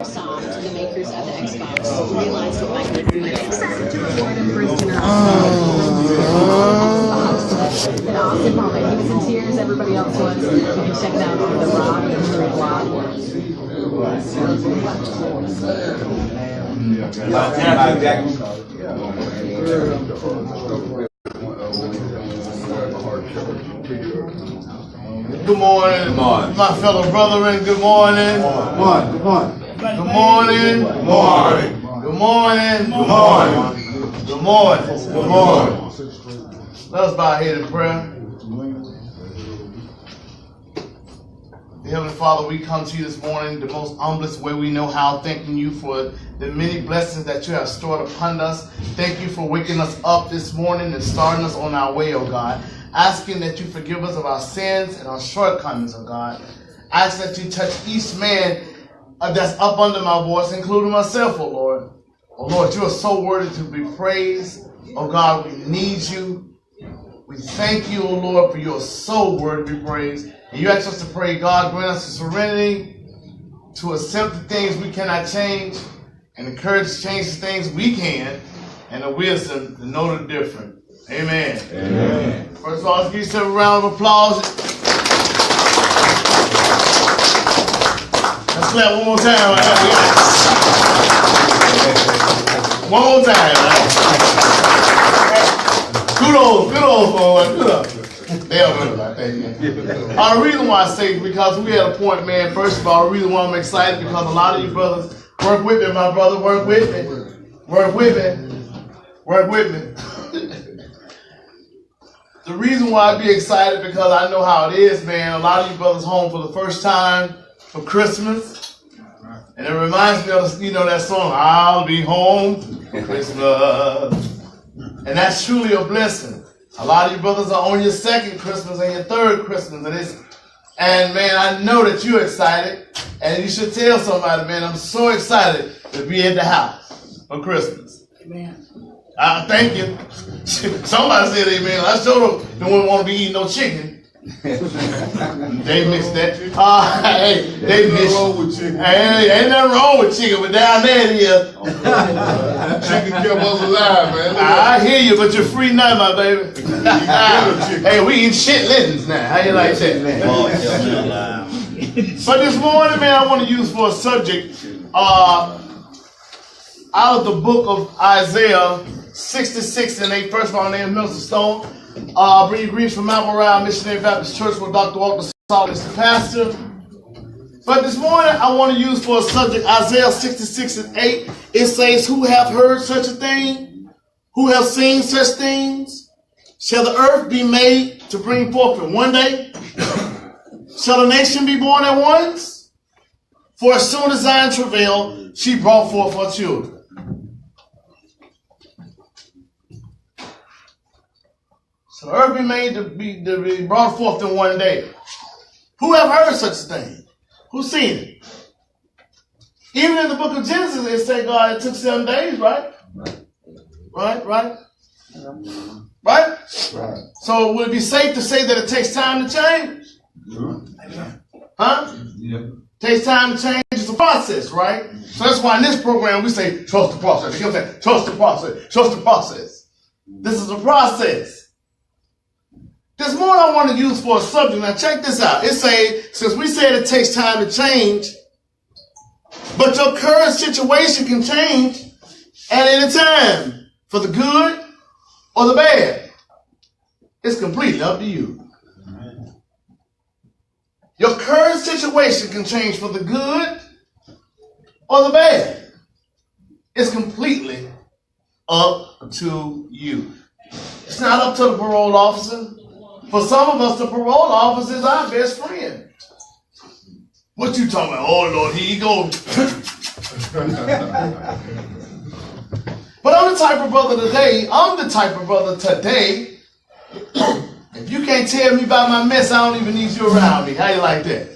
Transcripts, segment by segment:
song to the makers of the Xbox. Realized it might be free. An awesome moment. He was in tears, everybody else was. You can check it out on the Rob and Drew blog. Good morning, my fellow brethren. Good morning. Good morning. Good morning. Good morning. Good morning. Good morning. Good morning. Good morning. Let us bow our head in prayer. Heavenly Father, we come to you this morning the most humblest way we know how, thanking you for the many blessings that you have stored upon us. Thank you for waking us up this morning and starting us on our way, oh God. Asking that you forgive us of our sins and our shortcomings, oh God. Ask that you touch each man that's up under my voice, including myself, oh Lord. Oh Lord, you are so worthy to be praised. Oh God, we need you. We thank you, oh Lord, for you are so worthy to be praised. And you ask us to pray, God, grant us the serenity to accept the things we cannot change and the courage to change the things we can and the wisdom to know the difference. Amen. Amen. First of all, let's give yourself a round of applause. Let's clap one more time. One more time. Kudos, Lord. Kudos. The reason why I say it is because we had a point, man. First of all, the reason why I'm excited because a lot of you brothers work with me, my brother. Work with me. Work with me. Work with me. The reason why I be excited because I know how it is, man. A lot of you brothers home for the first time for Christmas. And it reminds me of, that song, I'll be home for Christmas. And that's truly a blessing. A lot of you brothers are on your second Christmas and your third Christmas. And man, I know that you're excited. And you should tell somebody, man, I'm so excited to be at the house for Christmas. Amen. Thank you. Somebody said amen. I sure don't want to be eating no chicken. They missed that. They missed. Ain't nothing wrong with chicken, but down there it is. Chicken kept us alive, man. I hear you, but you're free now, my baby. Hey, we eat chitlins now. How you like that? But this morning, man, I want to use for a subject out of the book of Isaiah 66 and 8. First of all, my name is Min.Stone. Bring you greetings from Mt.MoriahMissionaryBaptistChurch where Dr. Walter Solid is the pastor. But this morning I want to use for a subject Isaiah 66 and 8. It says, who have heard such a thing? Who have seen such things? Shall the earth be made to bring forth in one day? Shall a nation be born at once? For as soon as Zion travailed, she brought forth her children. So the earth be made to be brought forth in one day. Who have heard such a thing? Who's seen it? Even in the book of Genesis, it said God, it took 7 days, right? Right? So would it be safe to say that it takes time to change? Huh? Yep. Takes time to change. It's a process, right? So that's why in this program we say, trust the process. You know what I'm saying? Trust the process. Trust the process. This is a process. This morning I want to use for a subject. Now check this out. It says, since we said it takes time to change, but your current situation can change at any time for the good or the bad. It's completely up to you. Your current situation can change for the good or the bad. It's completely up to you. It's not up to the parole officer. For some of us, the parole officer is our best friend. What you talking about? Oh, Lord, here you go. But I'm the type of brother today, if you can't tell me about my mess, I don't even need you around me. How you like that?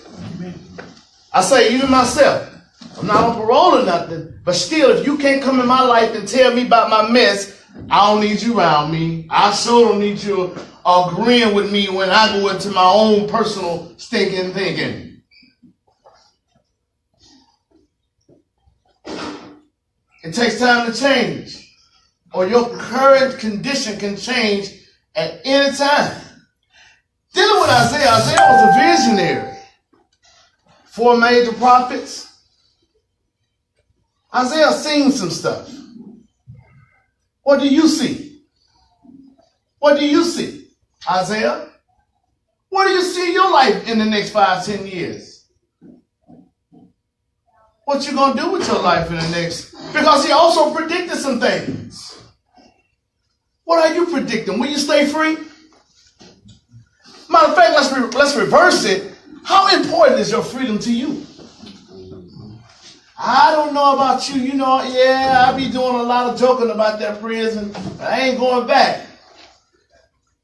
I say, even myself, I'm not on parole or nothing, but still, if you can't come in my life and tell me about my mess, I don't need you around me. I sure don't need you agreeing with me when I go into my own personal stinking thinking. It takes time to change, or your current condition can change at any time. Dealing with Isaiah, Isaiah was a visionary. 4 major prophets. Isaiah seen some stuff. What do you see? What do you see, Isaiah? What do you see in your life in the next 5-10 years? What you gonna do with your life in the next? Because he also predicted some things. What are you predicting? Will you stay free? Matter of fact, let's reverse it. How important is your freedom to you? I don't know about you. You know, yeah, I be doing a lot of joking about that prison, but I ain't going back.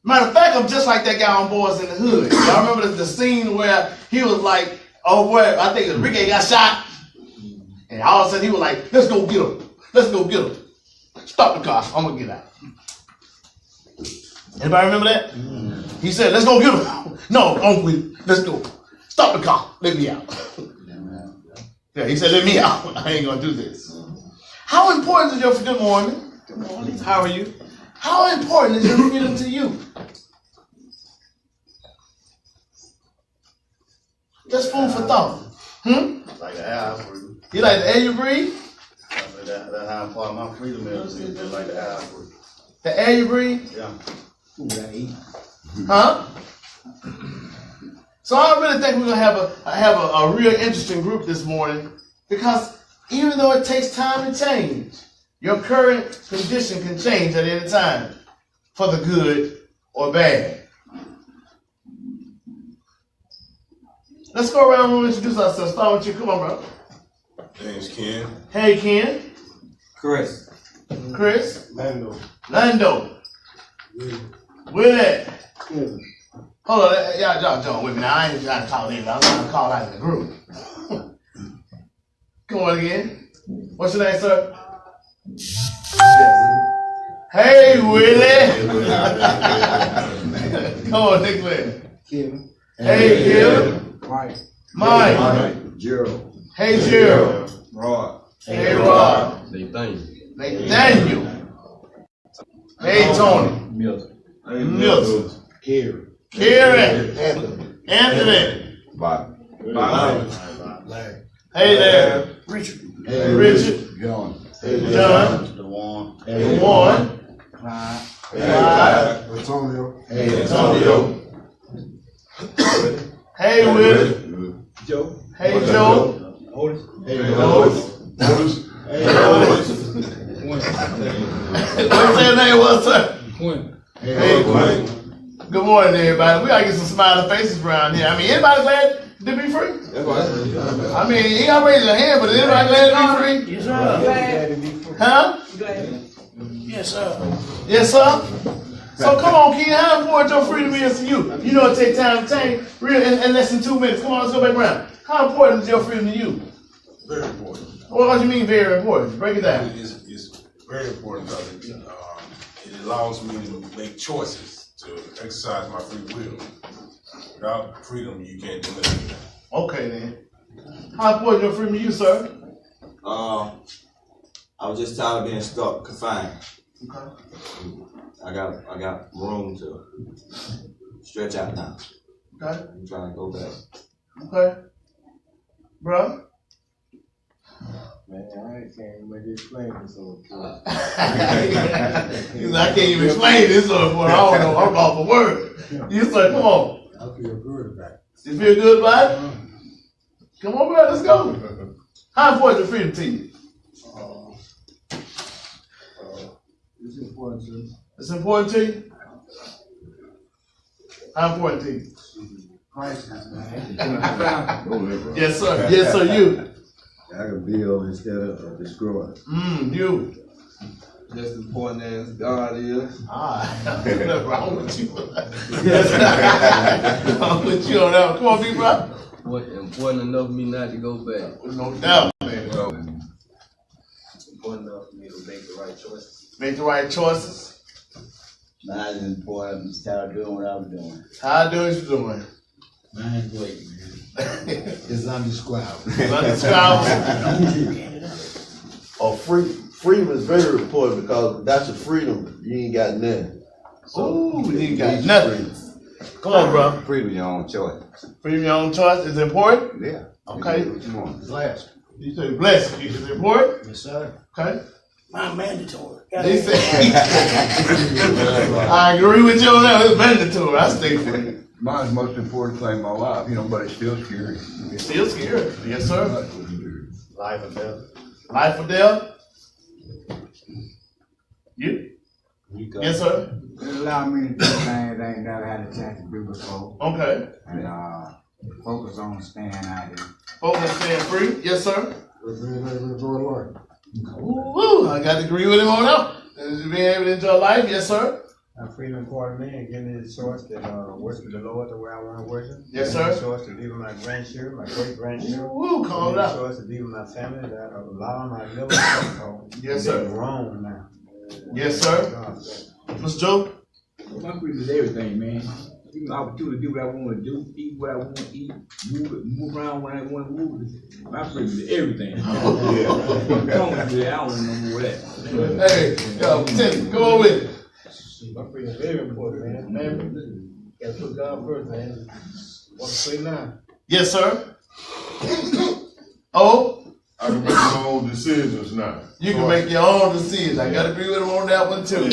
Matter of fact, I'm just like that guy on Boys in the Hood. Y'all remember the scene where he was like, oh, where I think Enrique got shot, and all of a sudden he was like, let's go get him. Let's go get him. Stop the car. I'm gonna get out. Anybody remember that? He said, let's go get him. No, Uncle, let's go. Stop the car. Let me out. Yeah, he said, let me out. I ain't gonna do this. How important is your freedom? Good morning. Good morning. How are you? How important is your freedom to you? Just food for thought. Like the air I breathe. You like the air you breathe? That's how important my freedom is. Just like the air I breathe. The air you breathe? Yeah. Food I eat. Huh? So I really think we're gonna have a real interesting group this morning, because even though it takes time to change, your current condition can change at any time for the good or bad. Let's go around and introduce ourselves. Start with you. Come on, bro. Name's Ken. Hey, Ken. Chris. Chris. Lando. Lando. Willie. Hold on, y'all join with me now. I ain't trying to call in. I'm trying to call out in the group. Come on again. What's your name, sir? Hey, Willie. Come on, Nick. Kim. Hey, Kim. Mike. Gerald. Hey, Gerald. Rod. Hey, Rod. Nathaniel. Hey, Tony. Milton. Kerrick. Anthony. Bob. Hey there. Richard. Richard. John. John. DeWan. Clyde. Antonio. Antonio. Hey, Willie. Joe. Hey, Joe. Otis. Otis. Hey, Otis. What's your name was, sir? Quinn. Hey, Quinn. Good morning, everybody. We gotta get some smiling faces around here. I mean, anybody glad to be free? I mean, he got raised a hand, but is anybody glad to be free? Yes, sir. Huh? Yes, sir. Yes, sir. So come on, Ken. How important your freedom is to you? You know it takes time to change. Real in less than 2 minutes. Come on, let's go back around. How important is your freedom to you? Very important. What do you mean very important? Break it down. It's very important because it allows me to make choices, to exercise my free will. Without freedom, you can't do anything. Okay, then. How important is your freedom to you, sir? I was just tired of being stuck, confined. Okay. I got room to stretch out now. Okay. I'm trying to go back. Okay. Bro? Man, I can't even explain this so I can't even explain this sort of I don't know. I'm off a word. You say, come on. I feel good about it. You feel good about it? Come on, bro. Let's go. How important is freedom to you? It's important to me. It's important to you? How important to you? Crisis, man. Yes, sir. Yes, sir. You. I can build instead of destroy. You. Just as important as God is. What's wrong with you? I'm with you on that one. Come on, big bro. What important enough for me not to go back? No doubt, man. It's important enough for me to make the right choices. Make the right choices. Mine is important. Just tired of doing what I was doing. How I do what you doing? Mine's great, man. It's undescribable. Undescribable. Or free freedom is very important because that's your freedom. You ain't got nothing. So Ooh, you ain't got nothing. Come on, bro. Freedom of your own choice. Freedom of your own choice is important? Yeah. Okay. You do what you want. Blessed. You say blessed. Is it important? Yes, sir. Okay. My mandatory. They say, I agree with you on that. It's mandatory. I stay free. Mine's the most important thing in my life, but it's still scary. It's still scary. Yes, sir. Life or death. Life or death? You? Yes, sir. It allowed me to do things I ain't never had a chance to do before. Okay. And focus on staying out here. Focus on staying free? Yes, sir. Enjoy life. Woo! I got to agree with him on that. Being able to enjoy life? Yes, sir. Freedom for me and give me the choice to worship the Lord the way I want to worship. Yes, Give me sir. the choice to be with my grandchildren, my great grandchildren. Woo! Call it Give me the out. choice to be with my family that are allowing my little Yes, sir. Wrong now. Yes, sir. Mr. Joe? My freedom is everything, man. Give me the opportunity to do what I want to do, eat what I want to eat, move around when I want to move. My freedom is everything. I don't want to know more of that. Hey, yo, Tim, go on with it. My freedom is very important, man. Gotta put God first, man. Want to say now? Yes, sir. Oh? I can make my own decisions now. You can make your own decisions. I got to agree with him on that one, too.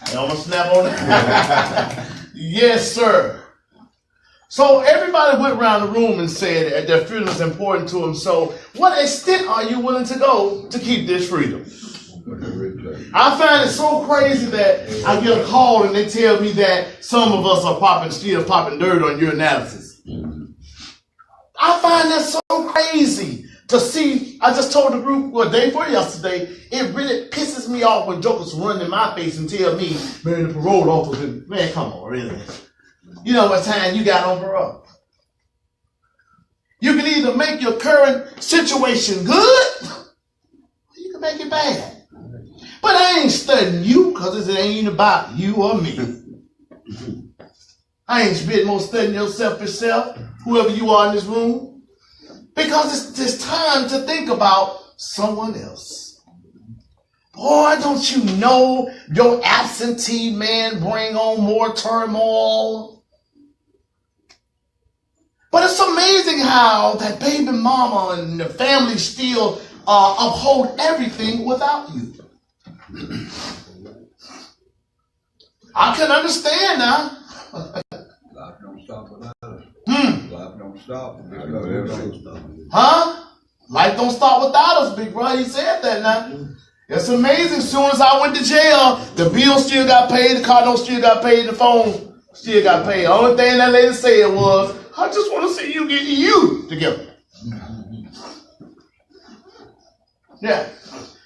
I'm going to snap on that. Yes, sir. So everybody went around the room and said that their freedom is important to them. So what extent are you willing to go to keep this freedom? I find it so crazy that I get a call and they tell me that some of us are still popping dirt on your analysis. I find that so crazy to see. I just told the group day before yesterday, it really pisses me off when jokers run in my face and tell me, man, the parole officer, man, come on, really. You know what time you got on parole. You can either make your current situation good, or you can make it bad. But I ain't studying you because it ain't about you or me. I ain't spending more studying your selfish self, whoever you are in this room, because it's time to think about someone else. Boy, don't you know your absentee man bring on more turmoil? But it's amazing how that baby mama and the family still uphold everything without you. I can understand now. Life don't stop without us. Life don't stop. Huh? Life don't stop without us, big brother. He said that now. It's amazing. As soon as I went to jail, the bill still got paid, the car note still got paid, the phone still got paid. The only thing that lady said was, I just want to see you get you together. Yeah.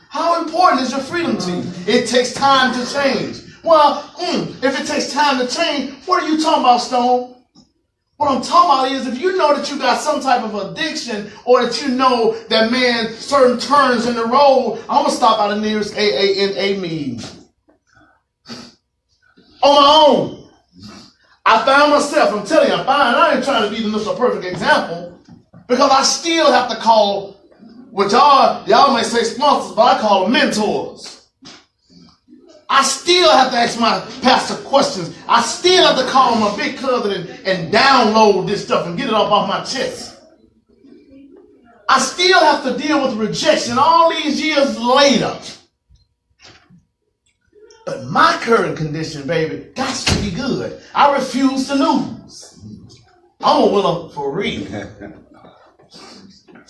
How important is your freedom to you? It takes time to change. Well, if it takes time to change, what are you talking about, Stone? What I'm talking about is if you know that you got some type of addiction or that you know that, man, certain turns in the road, I'm going to stop by the nearest AANA meeting. On my own. I found myself, I'm telling you, I ain't trying to be the Mr. Perfect example because I still have to call, which y'all may say sponsors, but I call them mentors. I still have to ask my pastor questions. I still have to call my big cousin and download this stuff and get it off my chest. I still have to deal with rejection all these years later. But my current condition, baby, got to be good. I refuse to lose. I'm a winner for real.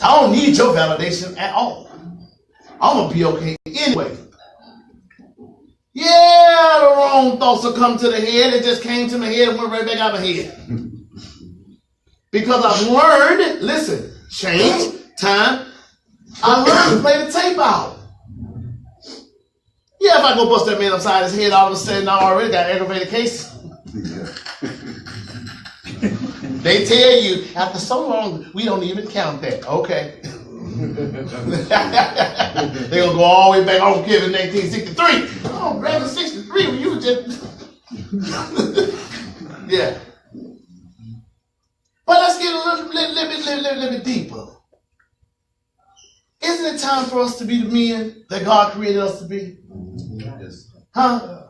I don't need your validation at all. I'm going to be okay anyway. Yeah, the wrong thoughts will come to the head. It just came to my head and went right back out of my head. Because I've learned, listen, change, time. I learned to play the tape out. Yeah, if I go bust that man upside his head, all of a sudden I already got aggravated case. They tell you, after so long, we don't even count that. Okay. They're going to go all the way back. I don't care if it's 1963. Oh, back in 63 when you were just... Yeah. But let's get a little bit deeper. Isn't it time for us to be the men that God created us to be? Huh?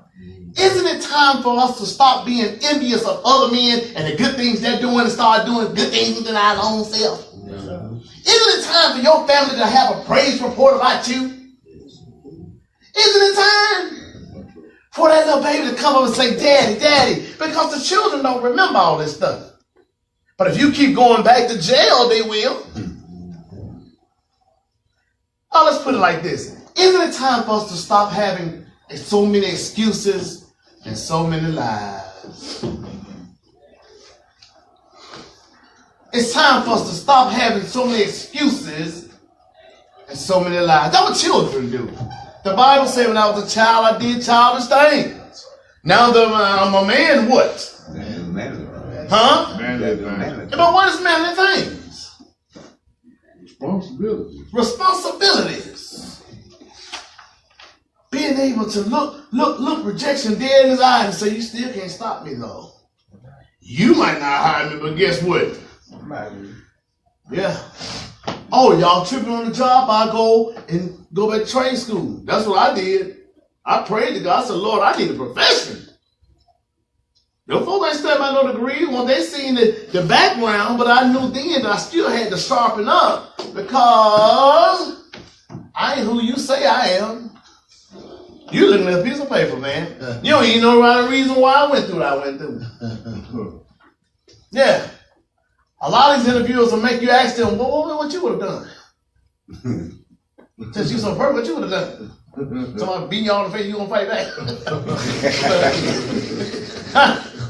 Isn't it time for us to stop being envious of other men and the good things they're doing and start doing good things within our own self? Isn't it time for your family to have a praise report about you? Isn't it time for that little baby to come up and say, Daddy, Daddy? Because the children don't remember all this stuff. But if you keep going back to jail, they will. Oh, let's put it like this. Isn't it time for us to stop having so many excuses and so many lies? It's time for us to stop having so many excuses and so many lies. That's what children do. The Bible says when I was a child, I did childish things. Now that I'm a man, what? Huh? But what is manly things? Responsibilities. Being able to look rejection dead in his eyes and say, you still can't stop me though. You might not hire me, but guess what? Yeah. Oh, y'all tripping on the job? I go back to trade school. That's what I did. I prayed to God. I said, Lord, I need a profession. Them folks ain't studying my no degree when they seen the background, but I knew then that I still had to sharpen up because I ain't who you say I am. You looking at a piece of paper, man. You don't even know the reason why I went through what I went through. Yeah. A lot of these interviewers will make you ask them, well, what you would have done? Since you so perfect, what you would have done? Somebody beating you all in the face, you gonna fight back?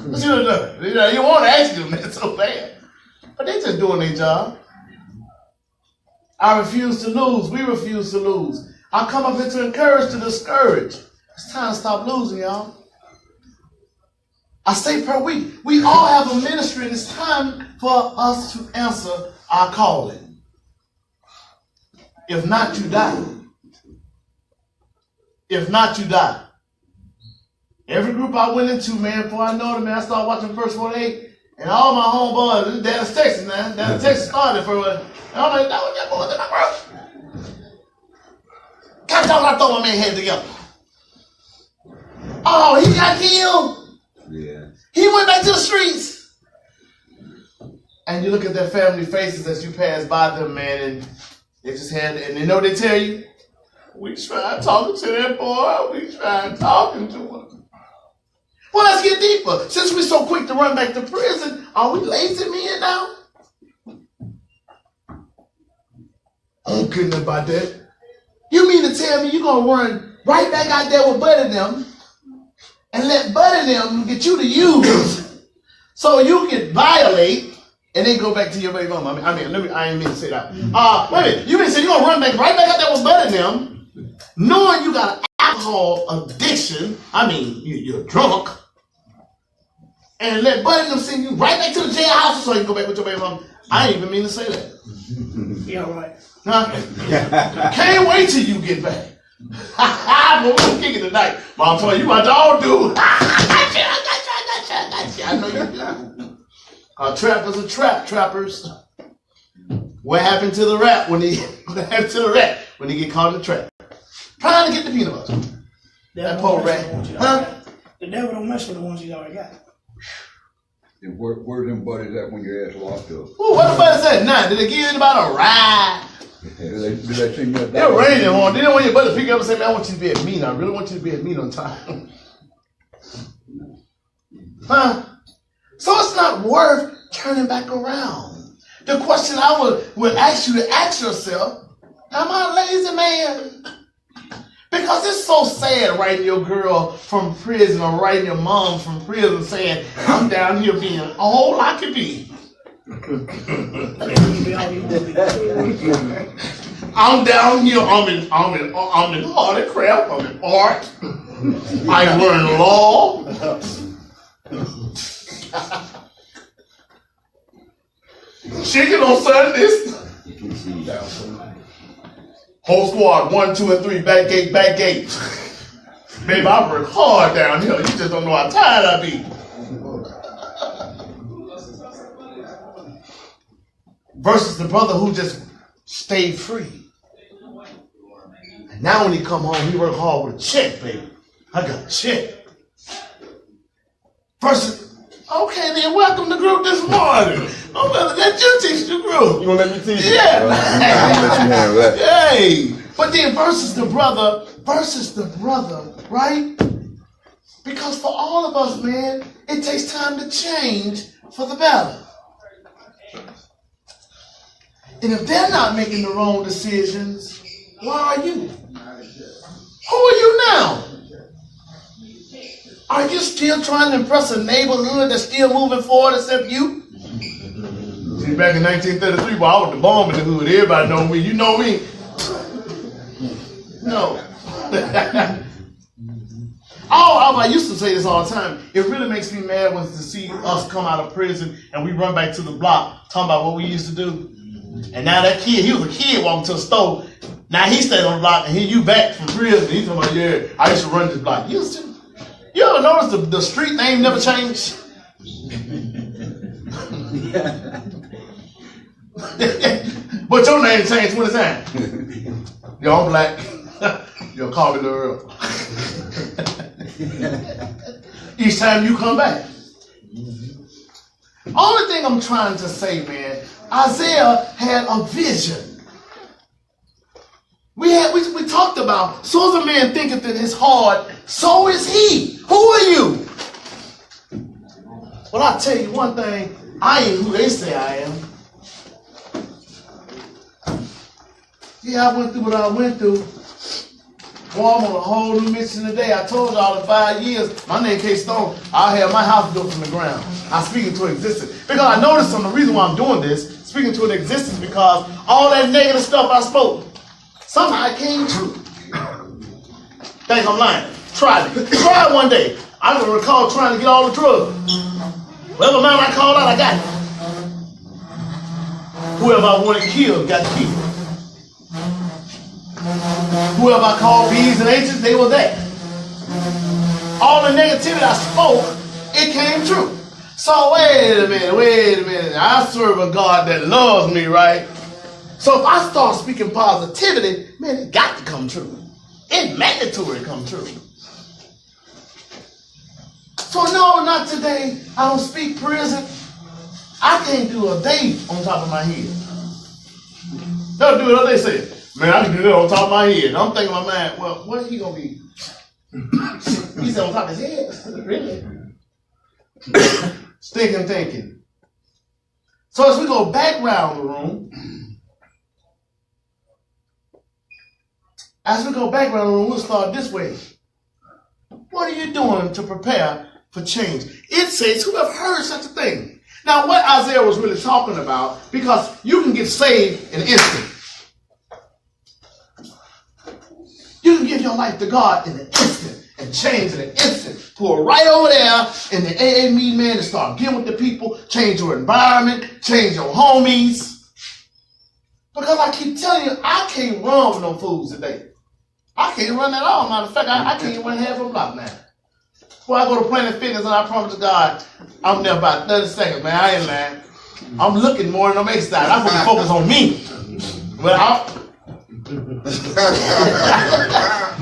What you would have done? You want to ask them that so bad. But they just doing their job. I refuse to lose. We refuse to lose. I come up here to encourage, to discourage. It's time to stop losing, y'all. I say per week, we all have a ministry and it's time for us to answer our calling. If not, you die. If not, you die. Every group I went into, man, before I know it, man, I started watching First 48, and all my homeboys, this is Dallas, Texas, man. Dallas, Texas started for it. And I'm like, that was that boy in my group. Can't talk, I throw my man head together. Oh, he got killed. Yeah. He went back to the streets. And you look at their family faces as you pass by them, man, and they just had, and you know they tell you, we tried talking to that boy, we tried talking to him. Well, let's get deeper. Since we're so quick to run back to prison, are we lazy men now? I'm kidding about that. You mean to tell me you're going to run right back out there with Bud and them and let Bud and them get you to use so you can violate and then go back to your baby mama? I ain't mean to say that. Wait a minute. You mean to say you're going to run back right back out there with Bud and them knowing you got an alcohol addiction? I mean, you're drunk. And let Bud and them send you right back to the jailhouse so you can go back with your baby mama? I ain't even mean to say that. Yeah, right. Huh? Can't wait till you get back. But we'll kick it tonight. But I'm telling you, my dog do. I got you. I know you do. Trappers are trappers. What happened to the rat when he get caught in the trap? Trying to get the peanut butter. That poor rat. Huh? The devil don't mess with the ones he's already got. And where's them buddies at when your ass locked up? Ooh, what the buddies at now? Did they give anybody a ride? Did they send you a They're raining on. They don't want your buddy to pick you up and say, man, I want you to be at meet. I really want you to be at meet on time. Huh? So it's not worth turning back around. The question I would ask you to ask yourself, am I a lazy man? Because it's so sad writing your girl from prison or writing your mom from prison saying, I'm down here being all I can be. I'm down here, I'm in art and craft, I'm in art. I learn law. Chicken on Sundays. Whole squad, 1, 2, and 3, back gate, back gate. Baby, I work hard down here. You just don't know how tired I be. Versus the brother who just stayed free. And now when he come home, he work hard with a check, baby. I got a check. Versus, okay, then welcome to group this morning. I'm gonna let you teach the group. You gonna let me teach you? Yeah. I'm gonna let you handle that. Hey, but then versus the brother, right? Because for all of us, man, it takes time to change for the better. And if they're not making the wrong decisions, why are you? Who are you now? Are you still trying to impress a neighborhood that's still moving forward except you? See, back in 1933, well, I was the bomb in the hood. Everybody know me. You know me. No. I used to say this all the time. It really makes me mad was to see us come out of prison and we run back to the block talking about what we used to do. And now that kid, he was a kid walking to the store. Now he stayed on the block and here you back from prison. He's talking about, yeah, I used to run this block. You ever notice the street name never changed? But your name changed 20 times. Yo, I'm black. Yo, call me Lil Earl. Each time you come back. Only thing I'm trying to say, man, Isaiah had a vision. We talked about, so as a man thinketh in his heart, so is he. Who are you? Well, I'll tell you one thing, I ain't who they say I am. Yeah, I went through what I went through. Boy, I'm on a whole new mission today. I told y'all in 5 years, my name Min.K.Stone, I'll have my house built from the ground. I'm speaking to existence. Because I noticed the reason why I'm doing this, speaking to an existence, because all that negative stuff I spoke, somehow it came true. Think I'm lying. Try it. Try it one day. I can recall trying to get all the drugs. Whatever amount I called out, I got it. Whoever I wanted killed, got killed. Whoever I called B's and H's, they were there. All the negativity I spoke, it came true. So wait a minute. I serve a God that loves me, right? So if I start speaking positivity, man, it got to come true. It's mandatory to come true. So no, not today. I don't speak prison. I can't do a day on top of my head. They'll do what they say. Man, I can do that on top of my head. And I'm thinking in my mind, well, what is he going to be? He said on top of his head? Really? Thinking. So as we go back around the room, we'll start this way. What are you doing to prepare for change? It says, who have heard such a thing? Now, what Isaiah was really talking about, because you can get saved in an instant. You can give your life to God in an instant and change in an instant. Pull right over there in the AA meeting, man, and start getting with the people, change your environment, change your homies. Because I keep telling you, I can't run with no fools today. I can't run at all. Matter of fact, I can't even run half a block now. Before I go to Planet Fitness and I promise to God, I'm there about 30 seconds, man. I ain't lying. I'm looking more than I'm exercising. I'm going to focus on me. Well,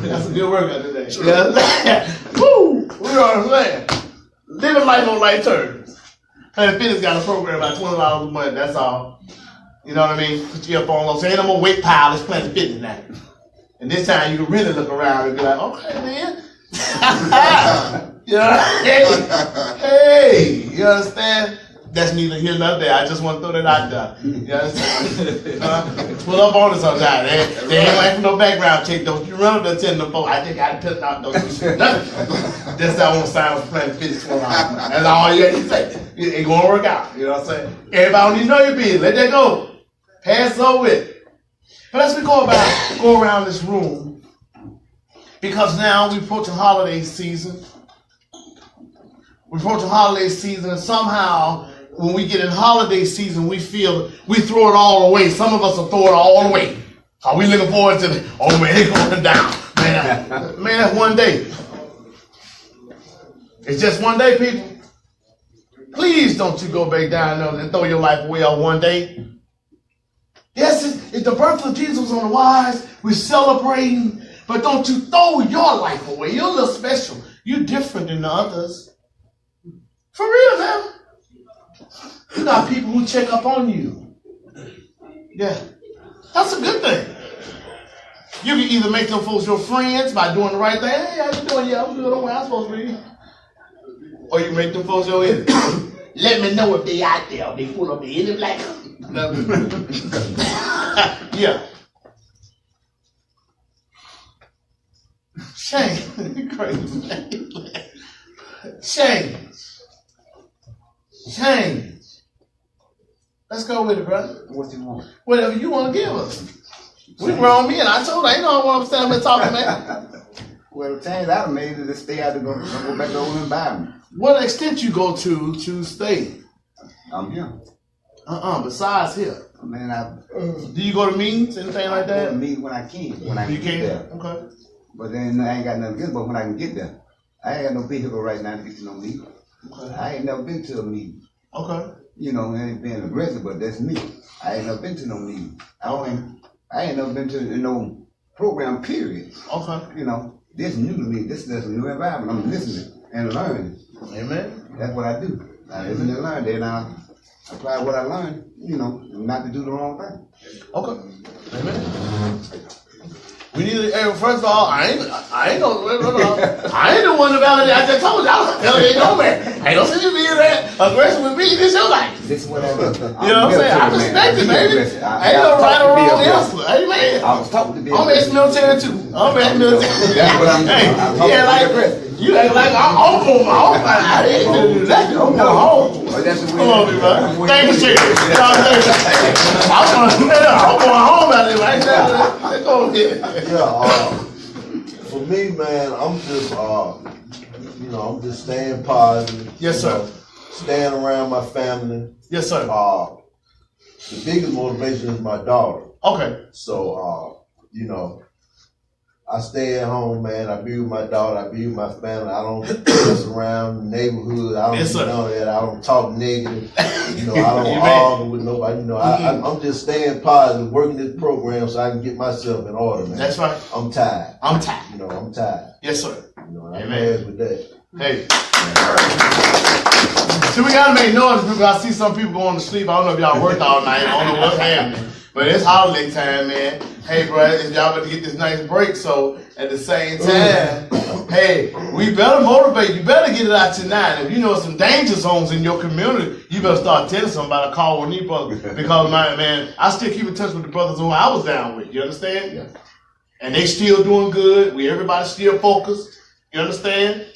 that's a good workout today. Yeah. Woo! You know what I'm saying? Living life on right terms. Planet Fitness got a program about $20 a month, that's all. You know what I mean? Put your phone on, say, ain't no more weight pile, it's Planet Fitness now. And this time you can really look around and be like, okay, man. You know, hey, you understand? That's neither here nor there. I just want to throw that out there. You understand? Pull up on us sometimes. They ain't like no background check. Don't you run up there telling them folks, I think I put out those nothing. That's how I want to sign with Planet Fitness for That's all you have to say. It ain't going to work out. You know what I'm saying? Everybody don't need to know your business. Let that go. Pass over with it. But as we go around this room, because now we're approaching holiday season. We're approaching holiday season, and somehow when we get in holiday season, we feel we throw it all away. Some of us will throw it all away. Are we looking forward to it? Oh man, it's going down. Man, that's one day. It's just one day, people. Please don't you go back down there and throw your life away on one day. Yes, it's the birth of Jesus on the wise. We're celebrating. But don't you throw your life away. You're a little special. You're different than the others. For real, man. You got people who check up on you. Yeah. That's a good thing. You can either make them folks your friends by doing the right thing. Hey, how you doing? Yeah, I'm good. I'm where I'm supposed to be. Or you make them folks your enemies. Let me know if they out there. They full of the enemy black. Yeah. Shame. Crazy. Shame. Change. Let's go with it, brother. What you want? Whatever you want to give us. We grown men. I told you, I ain't know what I'm standing there talking, man. Well, the change I made is to stay out to go back to the old environment. What extent you go to stay? I'm here. Besides here. Man, Do you go to meetings, anything like I go that? to meet when I can. When I You can get can? there. Okay. But then I ain't got nothing against, but when I can get there. I ain't got no vehicle right now to get to no meeting. Okay. I ain't never been to a meeting. Okay. You know, I ain't being aggressive, but that's me. I ain't never been to no meeting. I ain't never been to no program, period. Okay. You know, this new to me. This is a new environment. I'm listening and learning. Amen. That's what I do. I listen and learn. Then I apply what I learned, you know, not to do the wrong thing. Okay. Amen. We need to, hey, first of all, I ain't the one to validate. I just told y'all, ain't no man. I don't see you being that aggressive with me. This your life. This is what I do. You know what I'm saying? I respect it, baby. Ain't no right or wrong answer. Amen. I was talking to be I'm ex-military too. I'm ex-military. That's what I'm doing. Hey, yeah, like, you act like I'm going home. I ain't gonna do that. I'm going home. Come on, big man. Thank you, Chief. I'm going home out there right now. Let's go ahead. Yeah, for me, man, I'm just, I'm just staying positive. Yes, sir. You know, staying around my family. Yes, sir. The biggest motivation is my daughter. Okay. So, I stay at home, man. I be with my daughter. I be with my family. I don't mess around the neighborhood. I don't do none of that. I don't talk negative. I don't argue with nobody. I'm just staying positive, working this program so I can get myself in order, man. That's right. I'm tired. I'm tired. I'm tired. Yes, sir. I'm mad with that. Hey. See, we gotta make noise because I see some people going to sleep. I don't know if y'all worked all night. I don't know what's happening. But it's holiday time, man. Hey, bro, y'all better get this nice break. So at the same time, hey, we better motivate. You better get it out tonight. If you know some danger zones in your community, you better start telling somebody to call one of these brothers. Because I still keep in touch with the brothers who I was down with. You understand? Yeah. And they still doing good. Everybody still focused. You understand?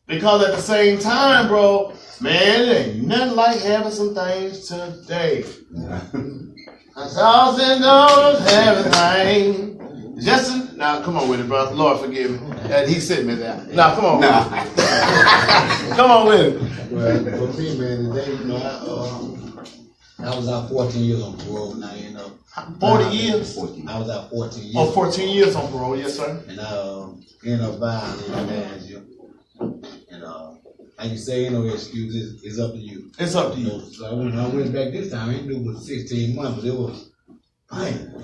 Because at the same time, bro, man, it ain't nothing like having some things today. $1,000 everything. Justin, now come on with it, bro. Lord forgive me. He sent me there. Now come on with it. Come on with it. Well, for me, man, today, I was out 14 years on parole. Now, 40 years? I was out 14 years. Oh, 14 years on parole, yes, sir. And I ended up violating as you. And like you say, excuses. It's up to you. It's up to you. So when I went back this time, I didn't do it with 16 months, but it was painful,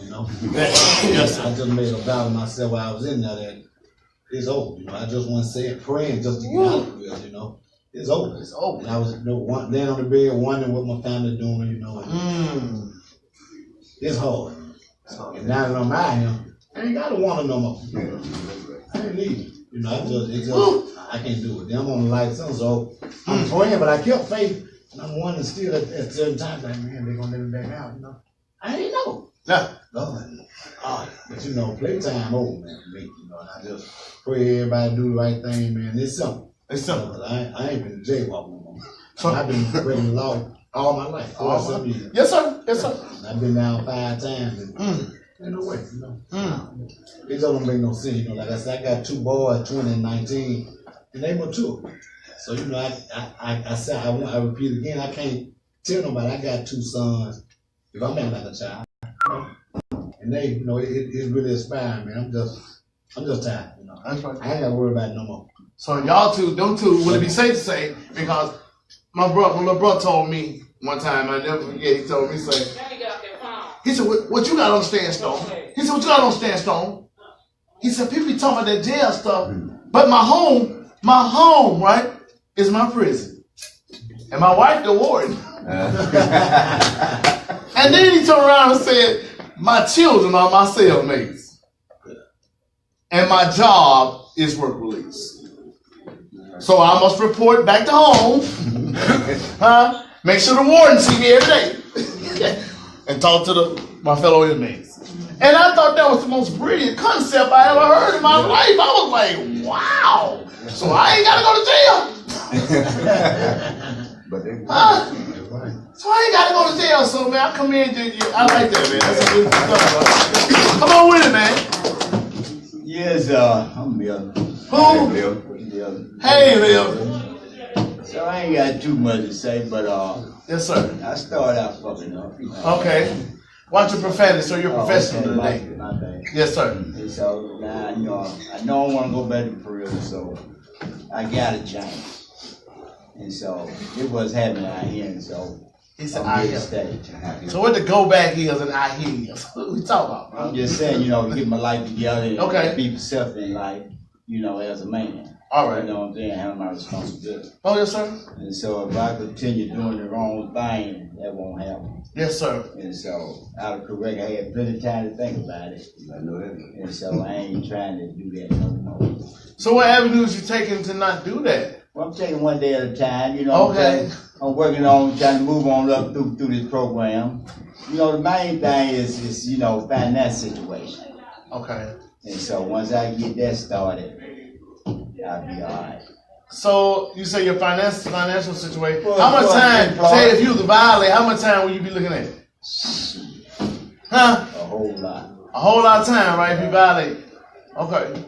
Yes, sir. I just made a vow to myself while I was in there that it's over. I just want to say it, praying just to get out of it, It's over. It's over. And I was laying on the bed wondering what my family doing, and it's hard. And now that I'm out here, I ain't got to want to no more. I ain't need it. I can't do it. I'm on the light sentence, so I'm praying, but I kept faith. And I'm wondering still at certain times, like, man, they're going to let me back out, I ain't know. Yeah. But playtime over, man, for me, and I just pray everybody do the right thing, man. It's simple. It's simple. I ain't been jaywalking no more. So I've been breaking the law all my life, 47 years. Yes, sir. Yes, sir. And I've been down 5 times, and ain't no way, It just don't make no sense, Like I said, I got 2 boys, 20 and 19, and they mature. So I said I repeat again. I can't tell nobody I got 2 sons if I'm acting like a child. And they, it's really inspiring, man. I'm just tired, That's right. I ain't got to worry about it no more. So y'all them two, would it be safe to say, because my brother told me one time, I never forget, he told me, he said, what you got to understand, Stone? He said, what you got to understand, Stone? He said, people be talking about that jail stuff, but my home, right, is my prison. And my wife the warden. And then he turned around and said, my children are my cellmates. And my job is work release. So I must report back to home. Make sure the warden see me every day. And talk to my fellow inmates. And I thought that was the most brilliant concept I ever heard in my life. I was like, wow. So I ain't got to go to jail. So I ain't got to go to jail. So, man, I come in. I like that, man. That's a good stuff. Come on with it, man. Yes, I'm Bill. Who? Hey, Bill. So I ain't got too much to say, but yes, sir. I started out fucking up. Okay. Watch your profanity, so you're professional today. My bad. Yes, sir. And so now, you know, I don't want to go back to prison, so I got to change. And so it was happening out here, and so he said, I hear stage. So what the go back is and I hear is? What we talking about, bro? I'm just saying, you know, to get my life together and okay. be myself in life, you know, as a man. All right. You know what I'm saying? Handle my responsibility. Oh, yes, sir. And so if I continue doing the wrong thing, that won't happen. Yes, sir. And so out of correct, I had plenty of time to think about it. I know that. And so I ain't trying to do that no more. So what avenues you taking to not do that? Well, I'm taking one day at a time, you know. Okay. I'm working on trying to move on up through this program. You know, the main thing is you know, finance situation. Okay. And so once I get that started, I'll be all right. So you say your financial situation. Well, how much time? Say if you was a violator, how much time will you be looking at? Huh? A whole lot. A whole lot of time, right? If you violate. Okay.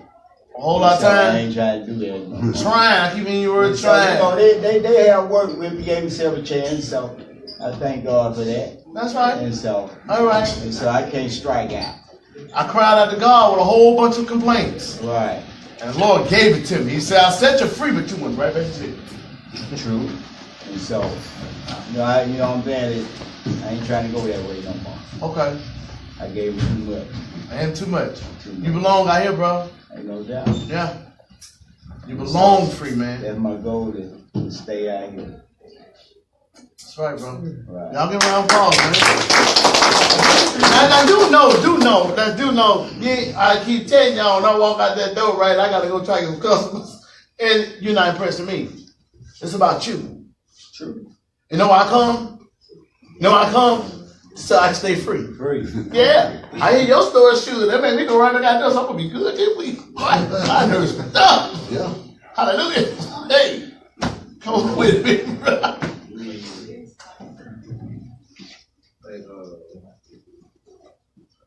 A whole lot of time. I ain't trying to do that. No. Trying. I keep in your word trying. So, you know, they have worked with me, gave me several chances, so I thank God for that. That's right. And so, all right. And so I can't strike out. I cried out to God with a whole bunch of complaints. Right. And the Lord gave it to me. He said, I'll set you free, but you went right back to jail. True. And so, you know what I'm saying? I ain't trying to go that way no more. Okay. I gave you too much. And too much. You belong out here, bro. Ain't no doubt. Yeah. You belong free, man. That's my goal, to stay out here. That's right, bro. Right. Y'all give a round of applause, man. And I do know. Yeah, I keep telling y'all, when I walk out that door, right, I got to go try to get some customers. And you're not impressing me. It's about you. True. You know why I come? So I can stay free. Free. Yeah. I hear your story, shoot. That made me go right back out there, so I'm going to be good this week. I heard some stuff. Yeah. Hallelujah. Hey. Come on with me, bro.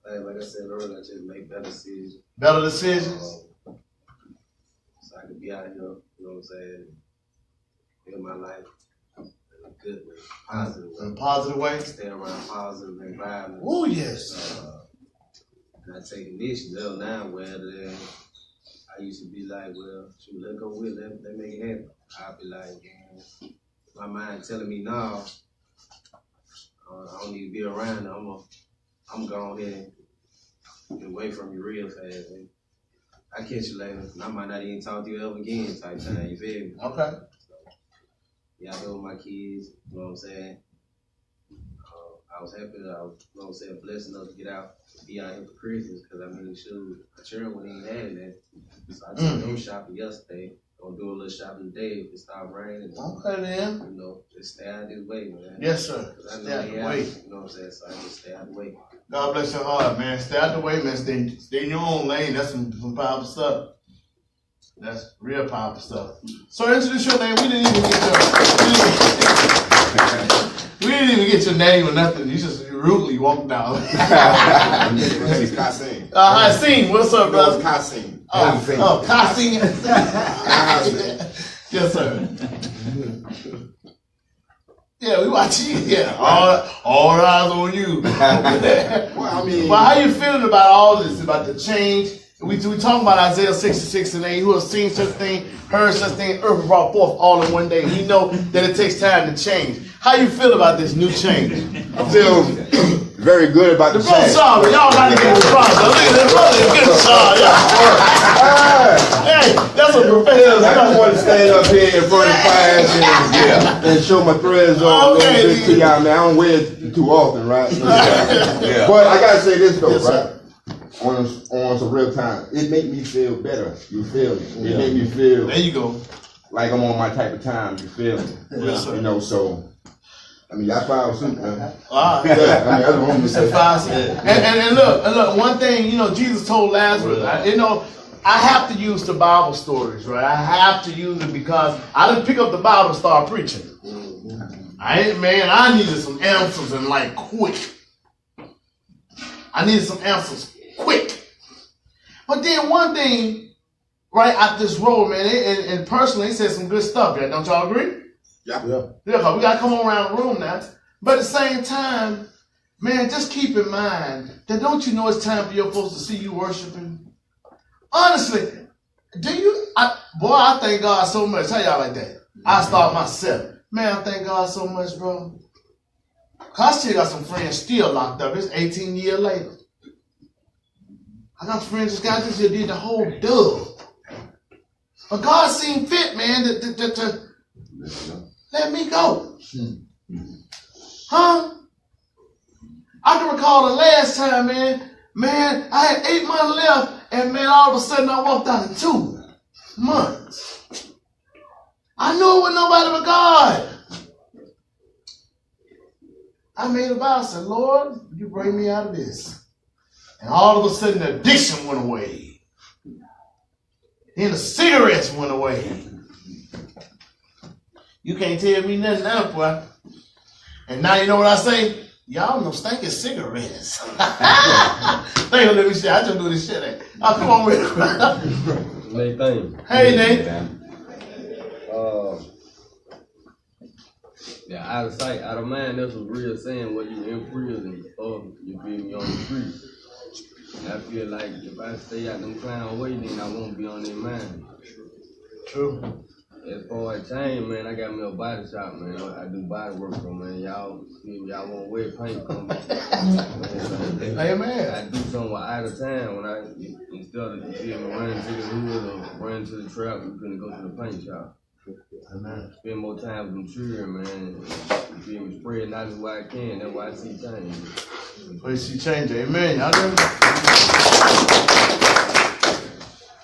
Like I said earlier, just make better decisions. Better decisions. So I could be out here, you know what I'm saying, live my life in a good way, positive way. In a positive way? Stay around positive environments. Oh, yes. And I take initiative now where I used to be like, well, shoot, let's go with it, let make it happen. I'll be like, my mind telling me, no, I don't need to be around. I'm going ahead and get away from you real fast. Man. I catch you later. I might not even talk to you ever again type thing. You feel me? Okay. So, yeah, I go with my kids. You know what I'm saying? I was happy that I was, you know what I'm saying, blessed enough to get out, be out here for Christmas. Because I mean, shoot, my children wouldn't even have that. So I took them shopping yesterday. Gonna do a little shopping today if it stops raining. Okay, then. You know, just stay out this way, man. Yes, sir. Stay out the way. You know what I'm saying? So I just stay out the way. God bless your heart, man. Stay out the way, man. Stay in your own lane. That's some powerful stuff. That's real powerful stuff. So introduce your name. We didn't even get your name or nothing. You just rudely walked down. Kasim. Hasim, what's up, brother? Kasim. Kasim. Yes, sir. Yeah, we watching you. Yeah, all eyes on you. Well, I mean, but how you feeling about all this, about the change? We talking about Isaiah 66:8. Who has seen such thing, heard such thing, earth was brought forth all in one day. We know that it takes time to change. How you feel about this new change? I feel very good about the change. Y'all got to get the sponsor. Look at this brother, good job. just want to stand up here in front of class and show my threads on a little bit to y'all. Man, I don't wear it too often, right? But I gotta say this though, right? On some real time, it make me feel better. You feel me? It make me feel. There you go. Like I'm on my type of time. You feel me? Yes, sir. You know, so. I mean, I follow suit, man. All right. Yeah, I mean, that's what I'm saying. And look, one thing, you know, Jesus told Lazarus, I have to use the Bible stories, right? I have to use it because I didn't pick up the Bible and start preaching. I needed some answers and like quick. I needed some answers quick. But then one thing, right out this road, man, and personally, he said some good stuff, yeah. Don't y'all agree? Yeah. We gotta come on around the room now. But at the same time, man, just keep in mind that don't you know it's time for your folks to see you worshiping? Honestly, I thank God so much. Tell y'all like that. I start myself. Man, I thank God so much, bro. Cause I still got some friends still locked up. It's 18 years later. I got friends just got this year did the whole dub. But God seemed fit, man, to let me go. Huh? I can recall the last time, man, I had 8 months left, and man, all of a sudden I walked out in 2 months. I knew it was nobody but God. I made a vow, I said, Lord, you bring me out of this. And all of a sudden the addiction went away. Then the cigarettes went away. You can't tell me nothing now, boy. And now you know what I say? Y'all know stinking cigarettes. They don't let me shit. I just do this shit. Oh, come on with it. Nathan. Hey, Nate. Yeah, out of sight, out of mind. That's what real saying. When you in prison or you be on the street. And I feel like if I stay out them clown way, then I won't be on their mind. True. As far as change, man, I got me a body shop, man. I do body work for, man. Y'all won't wear paint from me. Hey, man. I do something out of town when instead of running to the hood or running to the trap, we couldn't go to the paint shop. Spend more time with them children, man. You feel me? Spread knowledge where I can. That's why I see change. Where you see change, amen. Y'all do?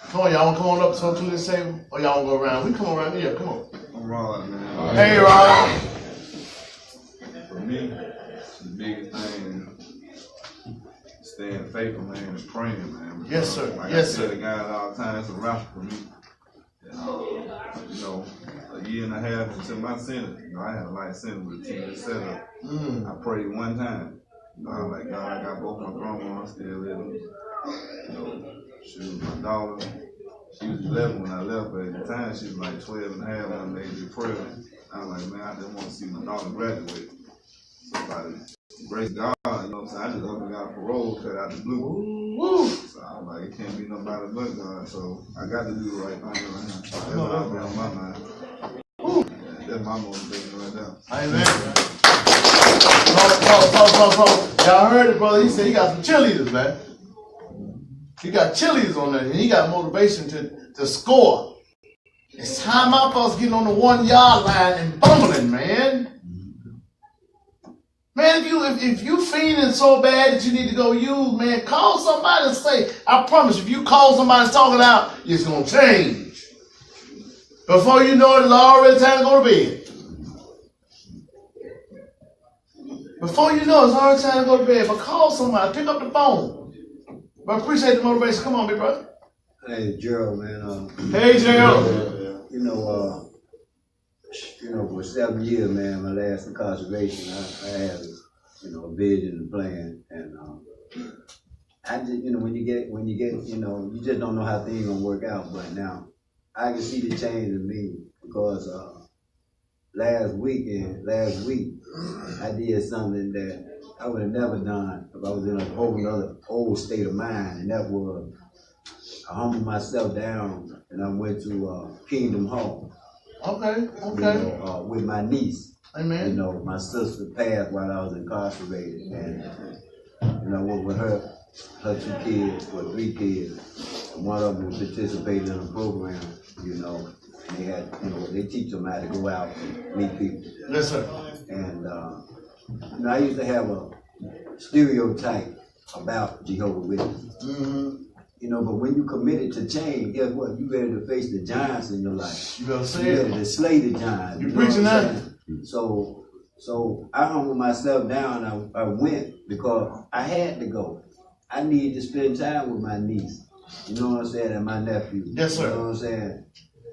Come on, y'all want to come on up to this table? Or y'all want to go around? We come around here. Come on. I'm Rod, man. Hey, Rod. For me, the biggest thing is staying faithful, man, is praying, man. Yes, sir. Like Yes, I tell sir. the guys all the time, it's a wrap for me. A year and a half into my sentence, I had a life sentence with a 10 setup. I prayed one time. I was like, God, I got both my grandmas still living. Shoot, my daughter, she was 11 when I left, but at the time she was like 12 and a half when I made the prayer. I was like, man, I just want to see my daughter graduate. So by the grace of God, I just up and got a parole cut out the blue. Woo! So I was like, it can't be nobody but God, so I got to do the right thing right now. That's what I'll be on my mind. Yeah, that's my motivation right there. Amen. Y'all heard it, brother. He said he got some cheerleaders, man. He got cheerleaders on there, and he got motivation to score. It's time out for us getting on the 1 yard line and bumbling, man. Man, if you feeling so bad that you need to go use, man, call somebody and say, I promise, if you call somebody and talk it out, it's gonna change. Before you know it, it's already time to go to bed. Before you know it, it's already time to go to bed. But call somebody, pick up the phone. But I appreciate the motivation. Come on, big brother. Hey, Gerald, man. Hey, Gerald. For 7 years, man, my last incarceration, I had, a vision and plan, and I just, when you get, you just don't know how things gonna work out. But now, I can see the change in me because last week, I did something that I would have never done if I was in a whole other old state of mind, and that was I humbled myself down and I went to Kingdom Hall. Okay. With my niece. Amen. My sister passed while I was incarcerated, and I went with her 2 kids, or 3 kids, and one of them was participating in a program. you know, and they had, you know, they teach them how to go out and meet people. Yes, sir. And, you know, I used to have a stereotype about Jehovah's Witnesses. Mm-hmm. You know, but when you committed to change, guess what? You ready to face the giants in your life. You better say you it. ready to slay the giants. You preaching that? So I humbled myself down. I went because I had to go. I needed to spend time with my niece. You know what I'm saying? And my nephew. Yes, sir. You know what I'm saying?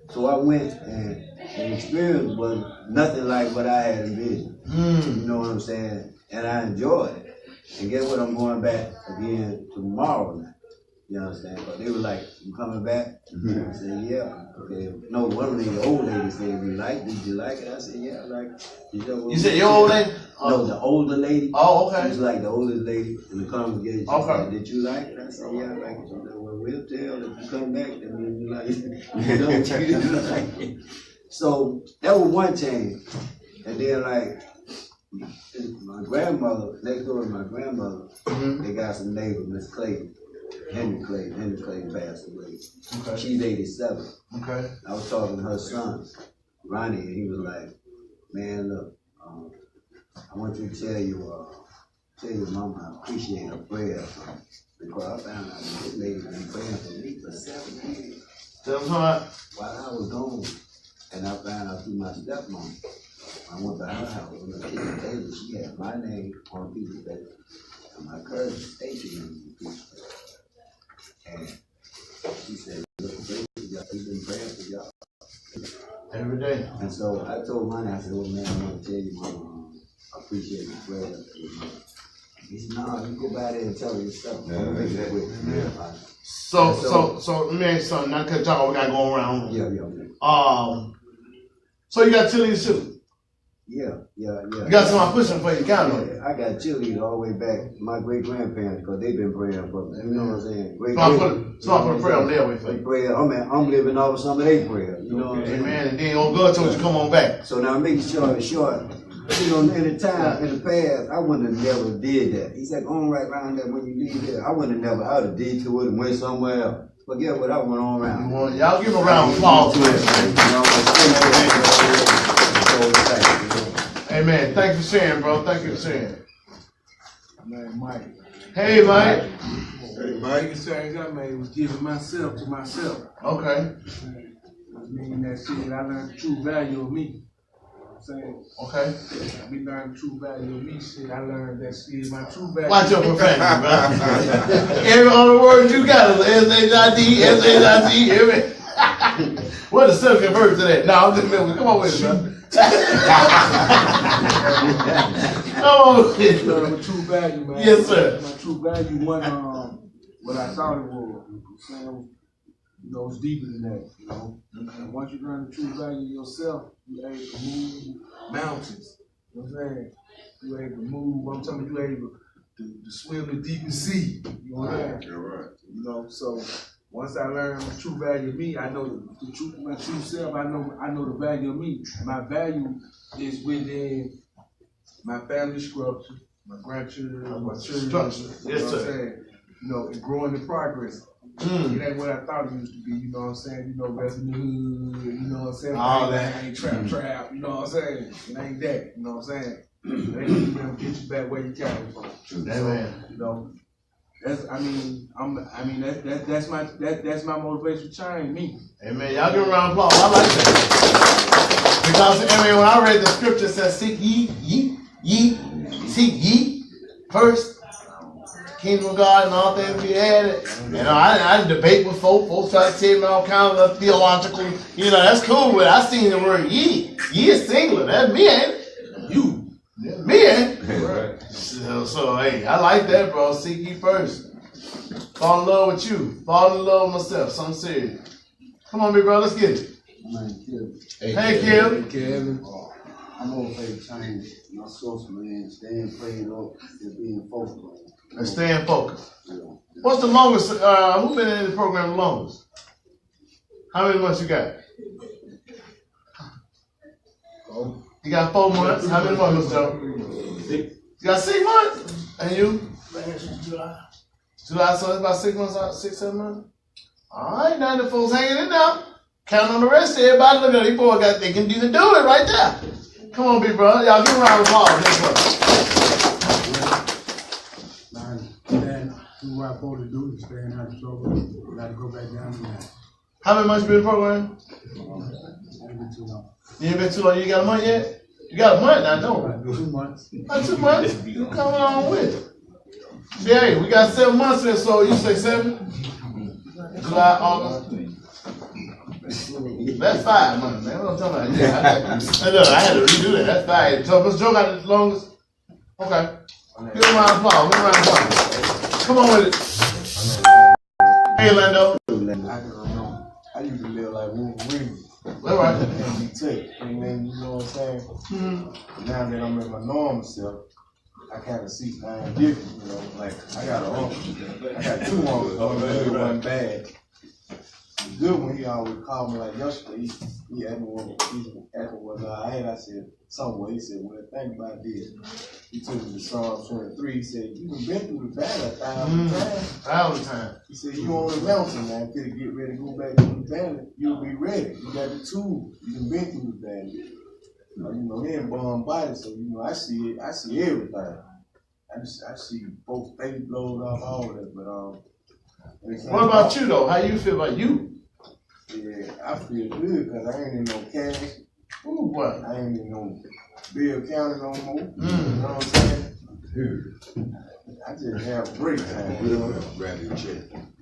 So I went, and the experience was nothing like what I had envisioned. You know what I'm saying? And I enjoyed it. And guess what? I'm going back again tomorrow night. You understand? But they were like, "You coming back?" I said, "Yeah." Okay. No, one of the old ladies said, did you like it? I said, "Yeah, I like it." You said your old lady? No, the older lady. Oh, okay. She was like the oldest lady in the congregation. Okay. Said, "Did you like it?" I said, "Yeah, I like it." She said, "Well, we'll tell if you come back, that means you like it." You don't, you didn't like it. So that was one change. And then like my grandmother, next door to my grandmother, they got some neighbors, Miss Clayton. Henry Clayton passed away. Okay. She's 87. Okay. I was talking to her son, Ronnie, and he was like, "Man, look, I want you to tell your mama I appreciate her prayers, because I found out that this lady been praying for me for 7 years. While I was gone, and I found out through my stepmom. I went to her house on the kitchen table. She had my name on a piece of paper, and my cousin Stacy name on a piece of paper. And she said, "Look, we've been praying for y'all every day." And so I told Ronnie, I said, "Oh man, I want to tell you, Mama, I appreciate your prayers." He said, "No, you go by there and tell her yourself." So let me ask you something. Not cut y'all, we got going around. Yeah. So you got cheerleaders too? Yeah. You got someone pushing for you, count on it. I got cheerleaders all the way back to my great grandparents, because they've been praying for me. You know what I'm saying? So I put a prayer on their way for you. Prayer. I'm living off of some of their prayers. You know what I'm saying? Amen. And then old God told you come on back. So now making sure short. You know, in the time, in the past, I wouldn't have never did that. He said, "Go on right around there when you leave here." I wouldn't have never, I would have detoured and went somewhere else. But guess what? I went on around. Y'all give a round of applause to it. Amen. Thank you for sharing, bro. Thank you for sharing. Man, Mike. Hey, Mike. Hey, Mike. The change I made was giving myself to myself. Okay. Meaning that shit, I learned the true value of me. Saying, okay. I be learning the true value of me. Shit, I learned that shit, my true value. Watch your profanity, bro. Every other word you got is S-H-I-D, S-H-I-D, every. What is the second verse to that? No, I'm just milking. Come on with it, bro. Come on with it. My true value, man. Yes, sir. My true value wasn't what I thought it was. You know, it's deeper than that, you know. And once you learn the true value of yourself, you're able to move mountains. You know what I'm saying? You're able to move, I'm talking about you're able to swim the deepest sea. You know what I'm saying? You're right. You know, so once I learn the true value of me, I know the truth of my true self, I know the value of me. My value is within my family structure, my grandchildren, my children. Yes, You know what sir. I'm saying? You know, and growing in progress. It ain't what I thought it used to be, you know what I'm saying? You know, revenue, you know what I'm saying? All that. Ain't trap, you know what I'm saying? It ain't that, you know what I'm saying? It ain't gonna get you back where you came from. Amen. You know, that's that's my motivation to change me. Amen. Y'all give a round of applause. I like that. Because I mean, when I read the scripture, it says, seek ye first. Kingdom of God and all things be added. You know, I debate with folks try to tell me all kinds of theological, you know, that's cool, but I seen the word ye. Ye is singular. That's me, ain't it? You. Me, ain't it? Right. So, hey, I like that, bro. Seek ye first. Fall in love with you. Fall in love with myself. Something serious. Come on, big bro, let's get it. Hey, Kevin. Hey, Kevin. I'm over here change my source, man. Staying prayed up and being focused. And staying focused. What's the longest, who been in the program the longest? How many months you got? You got 4 months. How many months, Joe? 6. You got 6 months? And you? July. July, so it's about 6 months, 6, 7 months? All right, now the folks hanging in now. Count on the rest of everybody. Look at these boys they can do it right there. Come on, big brother. Y'all give a round of applause. Man, do what I'm supposed to do to stay in that struggle. Got to go back down to that. How many months you been in the program? Ain't been too long. You ain't been too long. You got a month yet? You got a month, I know. 2 months. 2 months? You coming on with it. Yeah, hey, we got 7 months in, so you say 7? July, August. That's 5 months, man. What I'm talking about? Yeah, I had to redo that. That's 5. So Mr. Joe got the longest? Okay. Give him a round of applause. Come on with it. Hey, Lando. I used to live like Wolverine. All right. And be tight. And then, you know what I'm saying? Mm-hmm. Now that I'm in my normal self, I kind of see I'm different, you know. Like, I got an uncle. I got 2 uncles. One good, one bad. The good one, he always called me like yesterday. He asked me what I had. I said, somewhere. He said, well, think about this. He took me to Psalm 23. He said, you've been through the battle 1,000 times. 1,000 times. He said, you on the mountain now. If you get ready to go back to the battle, you'll be ready. You got the tools. You've been through the battle. You know, he ain't born body, so, you know, I see everything. I see both faith blows off all of that, but, what about you, though? How you feel about you? Yeah, I feel good because I ain't in no cash. Ooh, what? I ain't in no bill county no more. You know what I'm saying? I just have a break time. You know?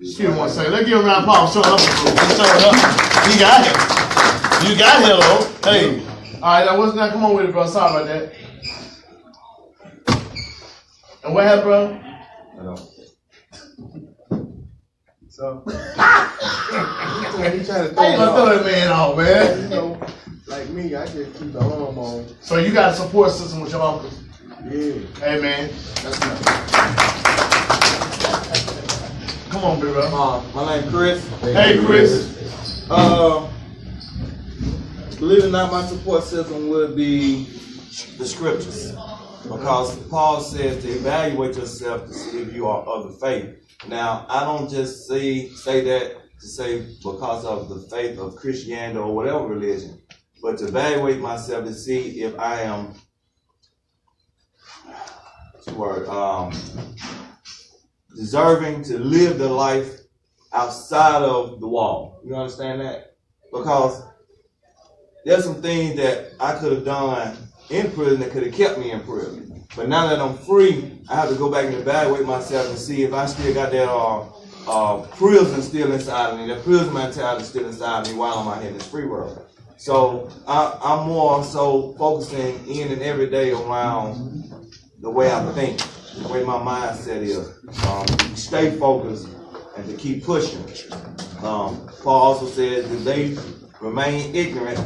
She don't want to say, let's give him a round of applause. Show up. You got him. You got him, though. Hey. All right, now come on with it, bro. Sorry about that. And what happened, bro? So, he trying to throw that man off, man. You know, like me, I just keep the arm on. So you got a support system with your uncles? Yeah. Hey, man. That's nice. Come on, big bro. My name's Chris. Hey, Chris. Believe it or not, my support system would be the scriptures. Because Paul says to evaluate yourself to see if you are of the faith. Now, I don't just say that to say because of the faith of Christianity or whatever religion, but to evaluate myself to see if I am deserving to live the life outside of the wall. You understand that? Because there's some things that I could have done in prison that could have kept me in prison. But now that I'm free, I have to go back and evaluate myself and see if I still got that prison still inside of me, that prison mentality still inside of me while I'm out here in this free world. So I'm more so focusing in and every day around the way I think, the way my mindset is, to stay focused and to keep pushing. Paul also says that they remain ignorant.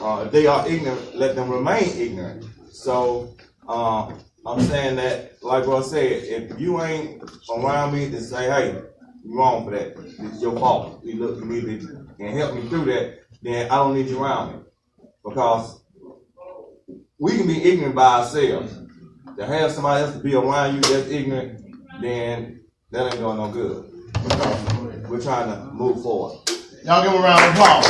If they are ignorant, let them remain ignorant. So I'm saying that, like bro said, if you ain't around me to say, hey, you're wrong for that, it's your fault, you need to and help me through that, then I don't need you around me. Because we can be ignorant by ourselves. To have somebody else to be around you that's ignorant, then that ain't going no good. Because we're trying to move forward. Y'all give a round of applause.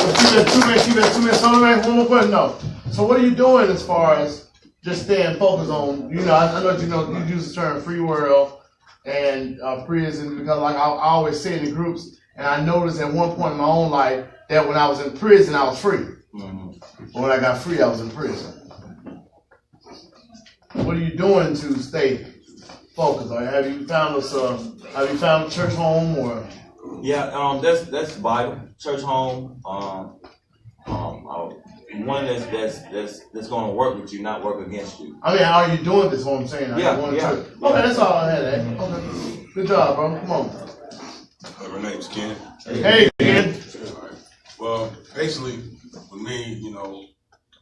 Keep it 2 minutes. So one more question though. So what are you doing as far as just staying focused on, I know you use the term free world and prison, because like I always say in the groups, and I noticed at one point in my own life that when I was in prison, I was free. But when I got free, I was in prison. What are you doing to stay focused? Or have you found a church home or? Yeah, that's vital. Church home, one that's going to work with you, not work against you. I mean, how are you doing this? What I'm saying. Yeah. Okay, that's all I had. Okay. Good job, bro. Come on. My name's Ken. Hey, Ken. Well, basically, with me,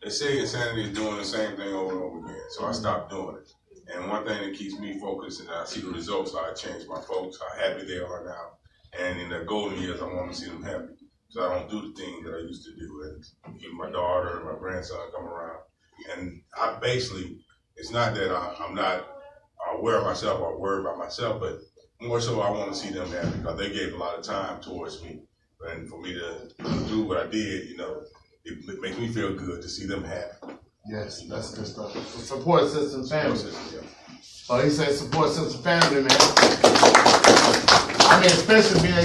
they say insanity is doing the same thing over and over again. So I stopped doing it. And one thing that keeps me focused, and I see the results, I change my folks, how happy they are now. And in their golden years, I want to see them happy. So I don't do the things that I used to do. And even my daughter and my grandson come around. And I basically, it's not that I'm not aware of myself or worried about myself, but more so I want to see them happy because they gave a lot of time towards me. And for me to do what I did, you know, it makes me feel good to see them happy. Yes, that's good stuff. Support system family. Yeah. Oh, he said support system family, man. I mean, especially being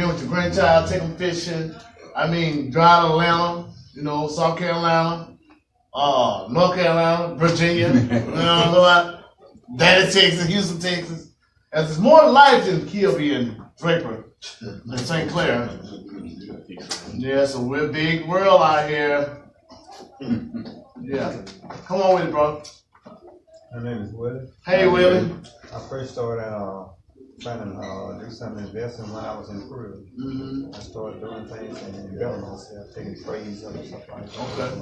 with your grandchild, take them fishing. I mean, drive to Atlanta, you know, South Carolina, North Carolina, Virginia, you know, Daddy, Texas, Houston, Texas. As there's more life than Kilby and Draper and St. Clair. Yeah, so we're a big world out here. Yeah. Come on with it, bro. My name is Willie. Hey, Willie. I first started trying to do some investing when I was in Peru. I started doing things and building myself, taking trades and stuff like that. Okay.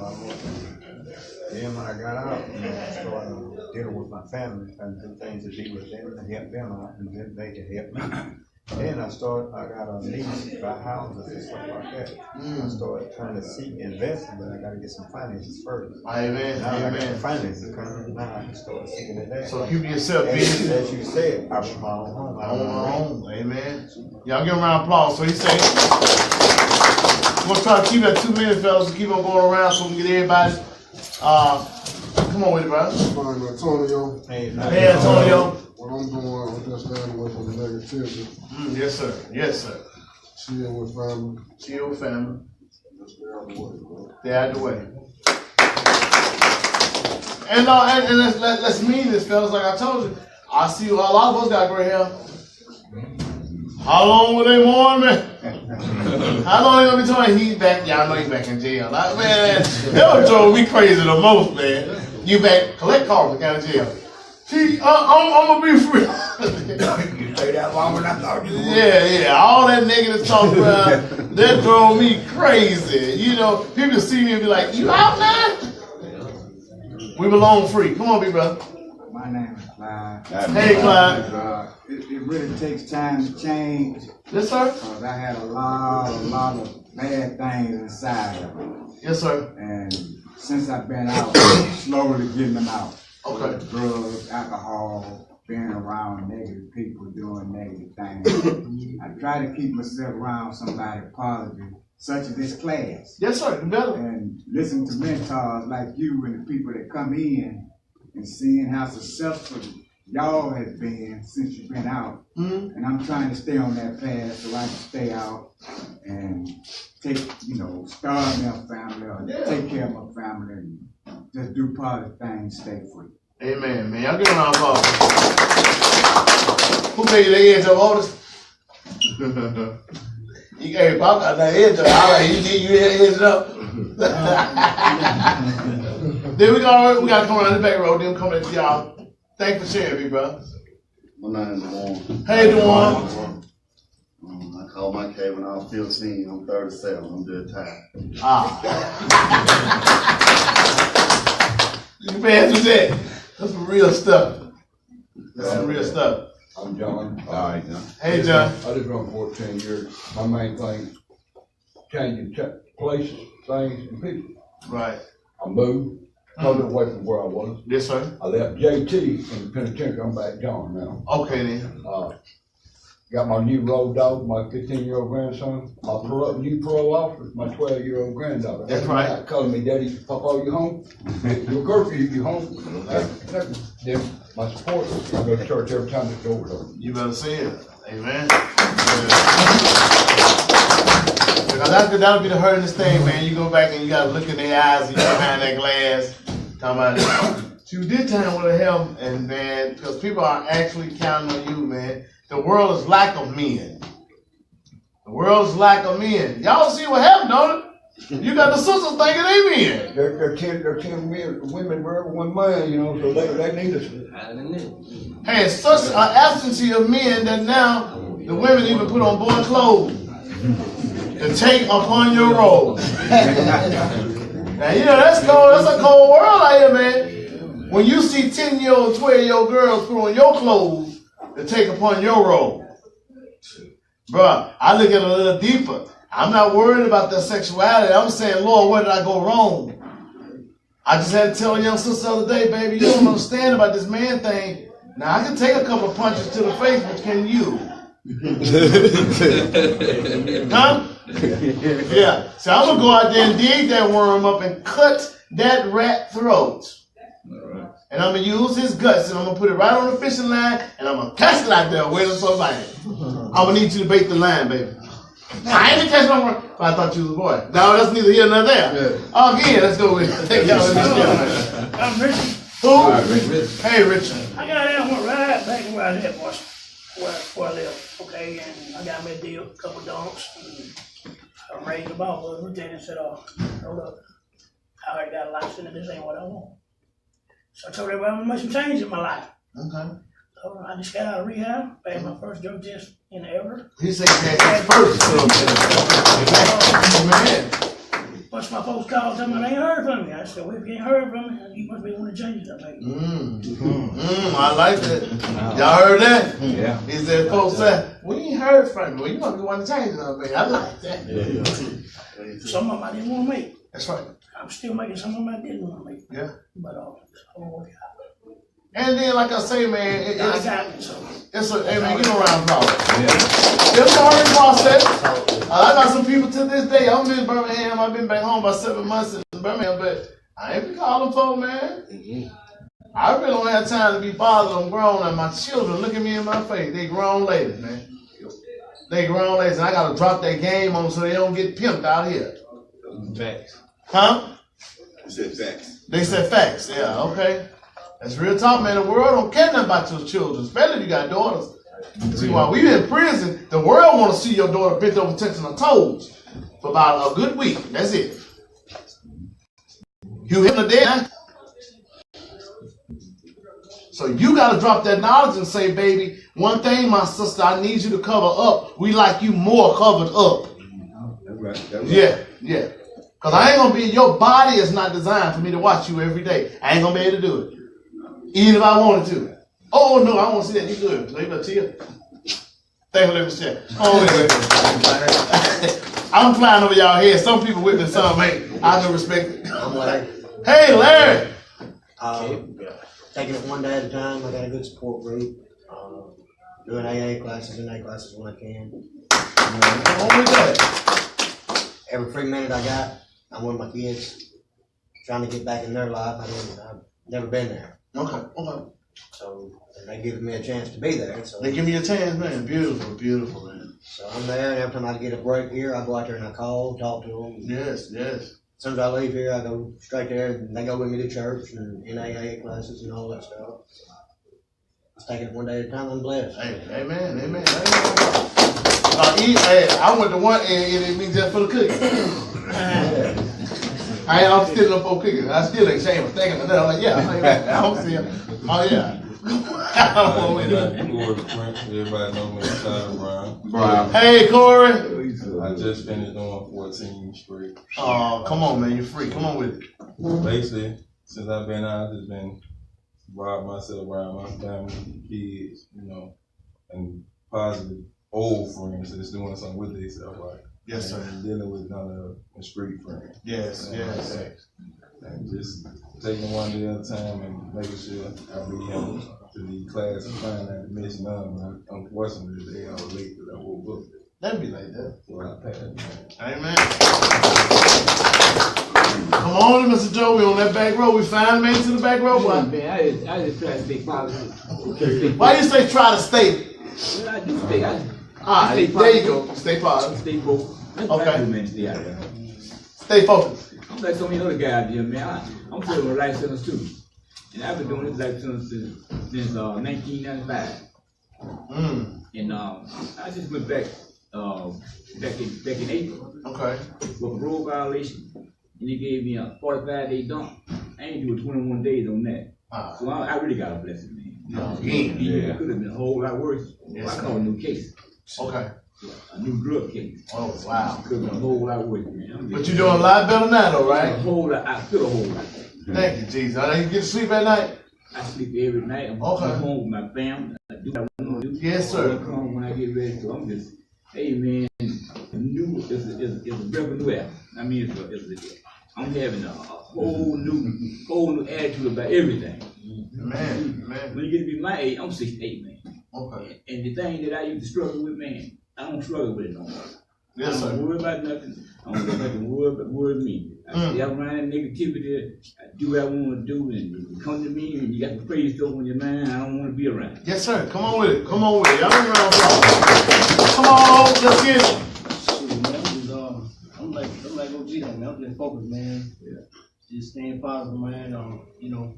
Then when I got out, I started dealing with my family, trying to do things to be with them and help them out, and then they could help me. Then I got a lease, buy houses and stuff like that. I started trying to seek investing, but I got to get some finances first. Amen. Now I got the Amen. finances coming. Now I can start seeking it out. So keep yourself busy. As you said, I want my own home. I want my own. Amen. Y'all give him a round of applause. So he said, we're going to try to keep that 2 minutes, fellas, and keep on going around so we can get everybody. Come on with it, bro. Fine, Antonio. Hey, Antonio. What I'm doing, I'm just staying away from the negativity. Yes, sir. Yes, sir. Chill with family. Chill with family. Just stay out the way, bro. Stay out the way. And let's mean this, fellas. Like I told you, I see a lot of us got gray hair. How long will they mourn me? How long you gonna be talking? He's back. Y'all know he's back in jail. Like, man, that what drove me crazy the most, man. You back, collect calls and out of jail. See, I'm gonna be free. You stay that long when I thought you would. Yeah. All that negative talk around, that drove me crazy. You know, people see me and be like, you out now? We belong free. Come on, big brother. My name is Clyde. Hey, Clyde. It really takes time to change. Yes, sir. Because I had a lot of bad things inside of me. Yes, sir. And since I've been out, slowly getting them out. Okay. Drugs, alcohol, being around negative people, doing negative things. I try to keep myself around somebody positive, such as this class. Yes, sir. Better. And listen to mentors like you and the people that come in and seeing how successful y'all has been since you've been out. And I'm trying to stay on that path so I can stay out and take, start my family or take care of my family and just do positive things, stay free. Amen, man. Y'all give a round of applause. Who made you the edge of oldest? Hey, Bob got that edge up. All right, you edge it up. Then we got to come around the back road. Then come back to y'all. Thanks for sharing, big brother. My name is Dewan. Hey, Dewan. I called my K when I was 15. I'm 37. I'm dead tired. You can answer that. That's some real stuff. That's some real stuff. I'm John. All right, John. Hey, John. I lived around 14 years. My main thing, changing places, things, and people. Right. I moved. Totally away from where I was. Yes, sir. I left JT in the penitentiary. I'm back John now. Okay, then. Got my new road dog, my 15-year-old grandson. My new parole officer, my 12-year-old granddaughter. That's right. Calling me, Daddy, Papa, you home? Your curfew, you home? Then my support, I go to church every time the door's open. You better see it. Amen. Because that'll be the hurtingest thing, man. You go back and you got to look in their eyes and you behind that glass. Talking about it. You did time with a help, and man, because people are actually counting on you, man. The world is lack of men. The world is lack of men. Y'all see what happened, don't it? You got the sisters thinking they men. They're 10 women for every one man, so they need us. Hey, it's such an absence of men that now the women even put on boy clothes to take upon your role. Now, that's cold. That's a cold world out here, man. When you see 10-year-old, 12-year-old girls put on your clothes to take upon your role. Bruh, I look at it a little deeper. I'm not worried about their sexuality. I'm saying, Lord, where did I go wrong? I just had to tell a young sister the other day, baby, you don't understand about this man thing. Now, I can take a couple of punches to the face, but can you? Huh? Yeah. So I'm gonna go out there and dig that worm up and cut that rat throat. And I'm gonna use his guts and I'm gonna put it right on the fishing line and I'm gonna cast it out there waiting for somebody. I'm gonna need you to bait the line, baby. I ain't catch no worm. I thought you was a boy. No, that's neither here nor there. Yeah. Again, let's go with it. Take y'all in this. I'm Richard. Who? Hey, Richard. I got out and went right back where I lived, where I live. Okay, and I got me a deal, a couple donks. I raised the ball, but Lieutenant said, hold up. I already got a license and this ain't what I want. So I told everybody I'm gonna make some change in my life. Okay. So I just got out of rehab, passed my first drug test in ever. He said that's his first drug test. Man. Once my folks called, told me they ain't heard from me. I said, well, if you ain't heard from me, you must be one of the changes I made. I like that. Y'all heard that? Yeah. He said, folks said, we ain't heard from you. Well, you must be one of the changes I made. I like that. Yeah. Some of them I didn't want to make. That's right. I'm still making some of them I didn't want to make. Yeah. But and then, like I say, man, hey man, get around problem. It's a learning process. I got some people to this day. I'm in Birmingham. I've been back home about 7 months in Birmingham, but I ain't been calling folk, man. I really don't have time to be bothered. I'm grown, and my children look at me in my face. They grown ladies, man. They grown ladies, and I got to drop their game on them so they don't get pimped out here. Facts. Huh? They said facts. They said facts. Yeah, okay. That's real talk, man. The world don't care nothing about your children, especially if you got daughters. See, while we in prison, the world want to see your daughter bent over touching her toes for about a good week. That's it. You hit her dead. So you got to drop that knowledge and say, baby, one thing, my sister, I need you to cover up. We like you more covered up. That's right. Yeah. Because I ain't going to be, your body is not designed for me to watch you every day. I ain't going to be able to do it. Even if I wanted to. Oh, no, I want to see that. You good. Leave it to you. Thank you, let me share. I'm flying over y'all head. Some people with me, some ain't. I can respect it. I'm Larry. Hey, Larry. Taking it one day at a time. I got a good support group. Doing AA classes and A classes when I can. Every free minute I got, I'm with my kids, trying to get back in their life. I've never been there. Okay. So they give me a chance to be there. So they give me a chance, man. Beautiful, man. So I'm there, and every time I get a break here, I go out there and I call, talk to them. Yes. As soon as I leave here, I go straight there, and they go with me to church and AA classes and all that stuff. Just taking it one day at a time. I'm blessed. Hey, amen. I went to one and it means just for the cookies. I'm still up for cookies. I still ain't ashamed of thinking of that. I'm like, yeah, I don't see it. Oh, yeah. Everybody know me as Brian. Hey, Corey. I just finished doing 14 straight. Oh, come on, man. You're free. Come on with it. Basically, since I've been out, I've just been robbing myself around my family, kids, and positive old friends that's doing something with themselves, right? Yes, sir. And dealing with none of street friends. Yes. And just taking one day at a time and making sure I be able to the class and find out the mission on. Unfortunately, today I was late because I woke up. That'd be like that. So I passed. Amen. Come on, Mr. Joe. We on that back road. We finally made it to the back road. Yeah, man, I just try to stay positive. Why you say try to stay? Well, I do stay. There you go. Stay positive. Stay focused. Okay. Man, stay out there. Stay focused. I'm like so many other guys here, man. I'm serving a life sentence too. And I've been doing this life sentence since 1995. And I just went back back in April. Okay. With a parole violation. And he gave me a 45-day dump. I ain't doing 21 days on that. So I really got a blessing, man. It could have been a whole lot worse. I call a new case. Okay. A new drug case. Oh, wow. Could have been a whole lot worse, man. But you're doing a lot better now, though, right? A whole lot. I feel a whole lot. Thank you, Jesus. You get to sleep at night? I sleep every night. I'm home with my family. I do what I want to do. Yes, sir. I come home when I get ready. So I'm just, hey, man, new is a breath of new air. I mean, I'm having a whole new attitude about everything. Man. When you get to be my age, I'm 68, man. Okay. And the thing that I used to struggle with, man, I don't struggle with it no more. Yes, I sir. don't worry about nothing. I don't let nothing worry me. I stay around negativity. I do what I want to do, and if you come to me and you got the praise stuff on your mind, I don't want to be around. Yes, sir. Come on with it. Come on with it. Y'all been around for long. Come on, let's get it. Shoot, man, I'm like OG, man. I'm just focused, man. Yeah. Just staying positive, man. You know,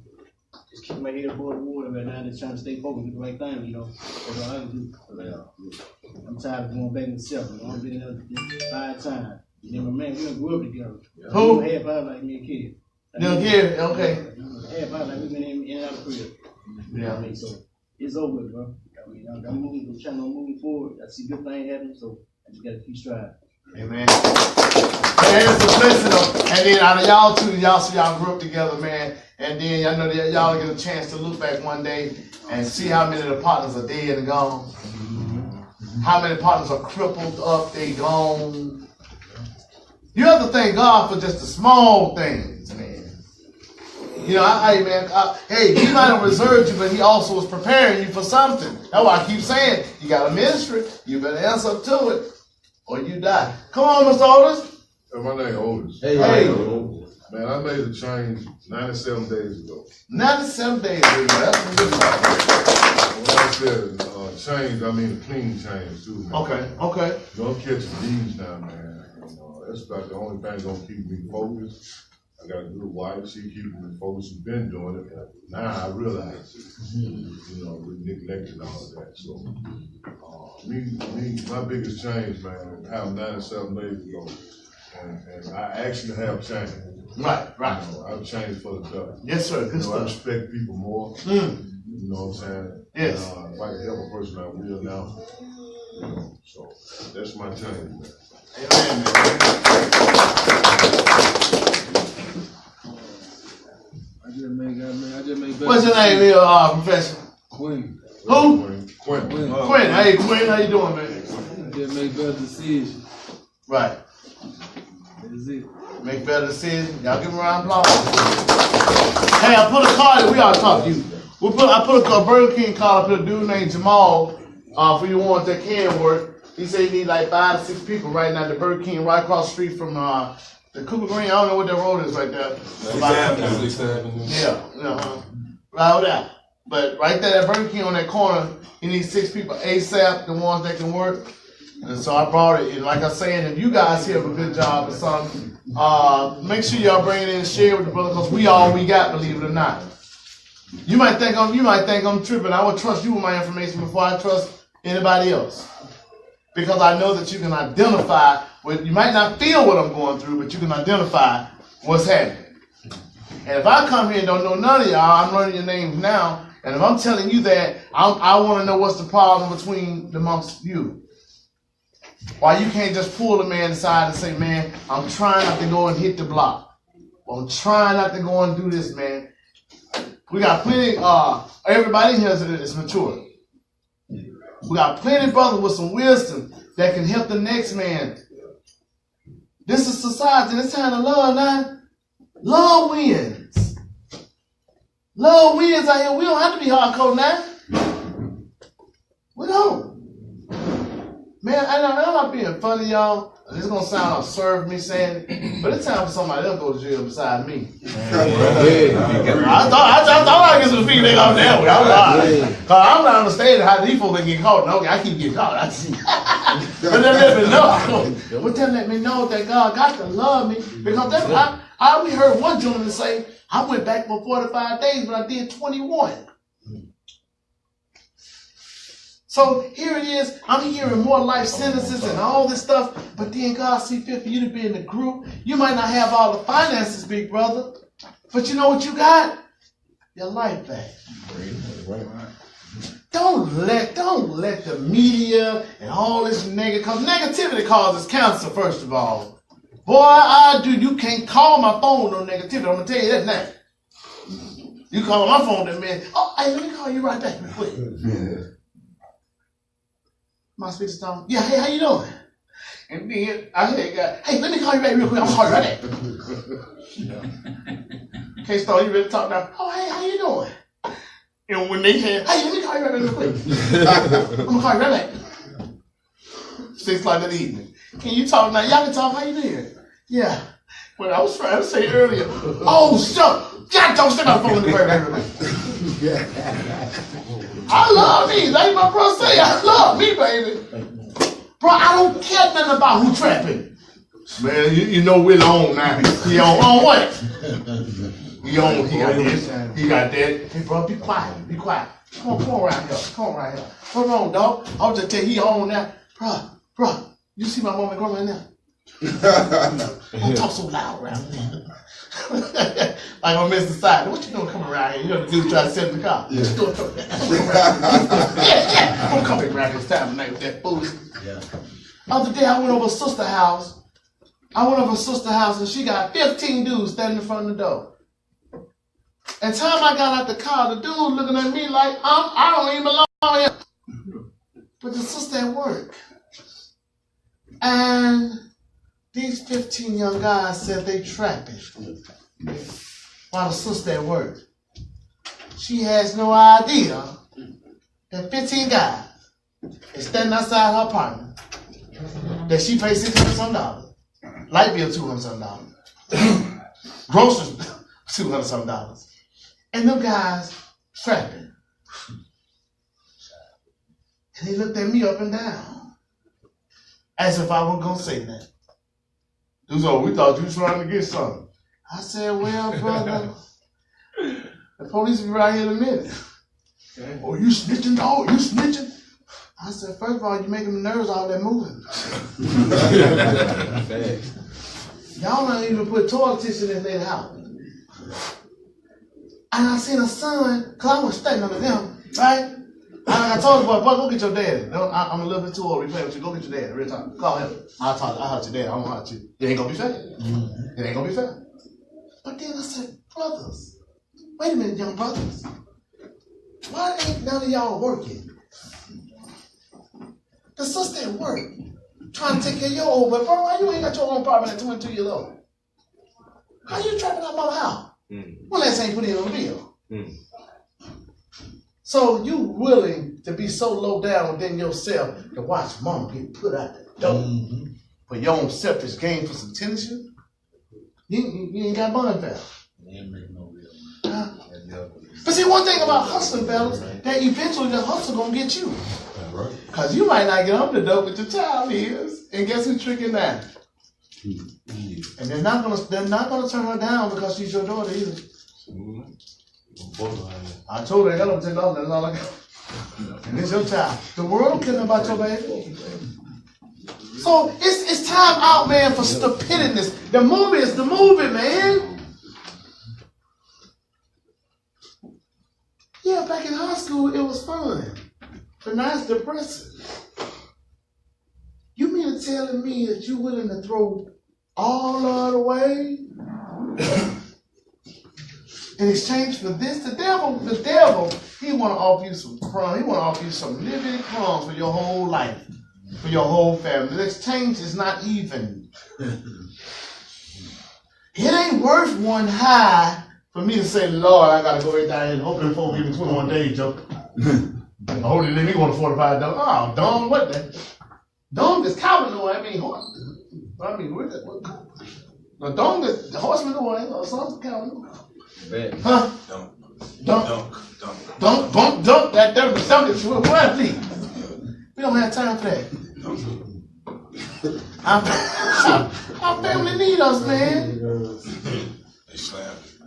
just keep my head above the water right now. Just trying to stay focused with the right thing, you know. That's all I can do. I'm tired of going back and myself. You know, I've been in there 5 times. You know, man, we done grew up together. Who? Half out like me and Kid. Min.Kerrick, okay. Half out like we've been in and out of crib. Yeah. I mean, so it's over with, bro. I mean, I'm trying to move forward. I see good things happening, so I just gotta keep striving. Amen. Man, it's a blessing though. And then out of y'all two, y'all grew up together, man. And then I know that y'all get a chance to look back one day and see how many of the partners are dead and gone. How many partners are crippled up, they gone. You have to thank God for just the small things, man. You know, hey, he might have reserved you, but he also was preparing you for something. That's why I keep saying, you got a ministry, you better answer up to it, or you die. Come on, Mr. Otis. My name is Otis. Hey. Man, I made a change 97 days ago. 97 days ago, that's a good one. When I said change, I mean a clean change too, man. Okay. Don't catch these now, man. That's about the only thing gonna keep me focused. I got a good wife, she keeping me focused. She's been doing it. Now I realize it. You know, we neglected all of that. So, my biggest change, man, happened 97 days ago. And I actually have changed. Right. You know, I've changed for the better. Yes, sir. Good stuff. I respect people more. You know what I'm saying? Yes. If I can help a person, I will now. You know, so that's my change, man. Amen, man. I just made better. What's your name here, Professor? Quinn. Who? Quinn. Quinn. Hey, Quinn, how you doing, man? I just made better decisions. Right. That's it. Make better decisions. Y'all give him a round of applause. Hey, I put a card, we ought to talk to you. I put a Burger King card up to a dude named Jamal, for you ones that can work. He said he need like 5 to 6 people right now at the Burger King right across the street from the Cooper Green. I don't know what that road is right there. Yeah. Right there. But right there at Burger King on that corner, he needs 6 people ASAP, the ones that can work. And so I brought it. And like I said, if you guys here have a good job or something, make sure y'all bring it in and share with the brother, because we all we got, believe it or not. You might think I'm tripping. I would trust you with my information before I trust anybody else. Because I know that you can identify you might not feel what I'm going through, but you can identify what's happening. And if I come here and don't know none of y'all, I'm learning your names now. And if I'm telling you that, I want to know what's the problem amongst you. Why you can't just pull a man aside and say, man, I'm trying not to go and hit the block. I'm trying not to go and do this, man. We got plenty, everybody here is mature. We got plenty of brothers with some wisdom that can help the next man. This is society. It's time to love now. Love wins. Love wins out here. We don't have to be hardcore now. We don't. Man, I'm not being funny, y'all. This is going to sound like serve me saying it, but it's time for somebody else to go to jail beside me. I thought I get some feedback off that way. Because I'm not understanding how these folks get caught. Okay, I keep getting caught. But then let me know. But then let me know that God got to love me. Because that's we heard one gentleman say, I went back for 45 days, but I did 21. So here it is, I'm hearing more life sentences and all this stuff, but then God see fit for you to be in the group. You might not have all the finances, big brother, but you know what you got? Your life back. Don't let the media and all this negativity causes cancer, first of all. Boy, you can't call my phone no negativity. I'm gonna tell you that now. You call my phone, that man, hey, let me call you right back real quick. My Min.Stone. Yeah, hey, how you doing? And then I had guy, hey, let me call you back real quick. I'm gonna call you right back. K.Stone, you ready to talk now? Oh, hey, how you doing? And when they said, hey, let me call you right back real quick. I'm gonna call you right back. 6 o'clock in the evening. Can you talk now? Y'all can talk. How you doing? Yeah. Well, I was trying to say earlier. Oh, shut. God, don't stay my phone in the baby. I love me. Like my bro say, I love me, baby. Bro, I don't care nothing about who trapping. Man, you know Will on now. He on what? He on. He got this. He got that. Hey, bro, be quiet. Be quiet. Come on around here. Come on around here. What's wrong, dog? I'll just tell you, he on now. Bro, you see my mom and grandma in there? Don't talk so loud around there. Like on Mr. Side, what you doing coming around here? You know the dude trying to sit in the car. What you doing coming around here? Yeah. Don't come around this time of night with that fool. Yeah. Other day I went over a sister's house. And she got 15 dudes standing in front of the door. And time I got out the car, the dude looking at me like I don't even belong here. But the sister at work. And these 15 young guys said they trapping. While the sister at work. She has no idea that 15 guys is standing outside her apartment. That she pays $600-something. Light bill $200-something. Groceries $200-something. And them guys trapping. And he looked at me up and down. As if I wasn't gonna say that. We thought you was trying to get something. I said, well, brother, the police will be right here in a minute. Okay. Oh, you snitching, dog? You snitching? I said, first of all, you're making me nervous all that moving. Y'all don't even put toilet tissue in their house. And I seen a son, cause I was standing under them, right? I told the boy, go get your daddy. I'm a little bit too old to be playing with you. Go get your daddy. Real talk. Call him. I'll hurt your daddy. I won't hurt you. It ain't gonna be fair. It ain't gonna be fair. But then I said, brothers, wait a minute, young brothers. Why ain't none of y'all working? The sister at work trying to take care of your old boy. Bro, why you ain't got your own apartment at 22 years old? How you trapping out mama house? Well, let's ain't put it on the bill. So you willing to be so low down within yourself to watch mama get put out the door for your own selfish gain for some tension? You ain't got money, fella. But see, one thing about hustling, fellas, that eventually the hustle gonna get you. Cause you might not get up the door, but your child is, and guess who's tricking that? And they're not gonna turn her down because she's your daughter either. I told her I got them $10, that's all I got. And it's your child. The world don't care about your baby. So it's time out, man, for stupidity. The movie is the movie, man. Yeah, back in high school, it was fun. But now it's depressing. You mean to tell me that you're willing to throw all of it away in exchange for this? The devil, he want to offer you some crumbs. He want to offer you some living crumbs for your whole life, for your whole family. The exchange is not even. It ain't worth one high for me to say, Lord, I got to go right down here and hope them folks give me 21 days, Joe. Holy nigga, he want a $45. Oh, Don, what the? Don is coward, no, I mean, horse. I mean, what the? No, Don is the horseman, no, I ain't some coward. Huh? Dunk, that dirty something. What, please? We don't have time for that. Our family need us, man.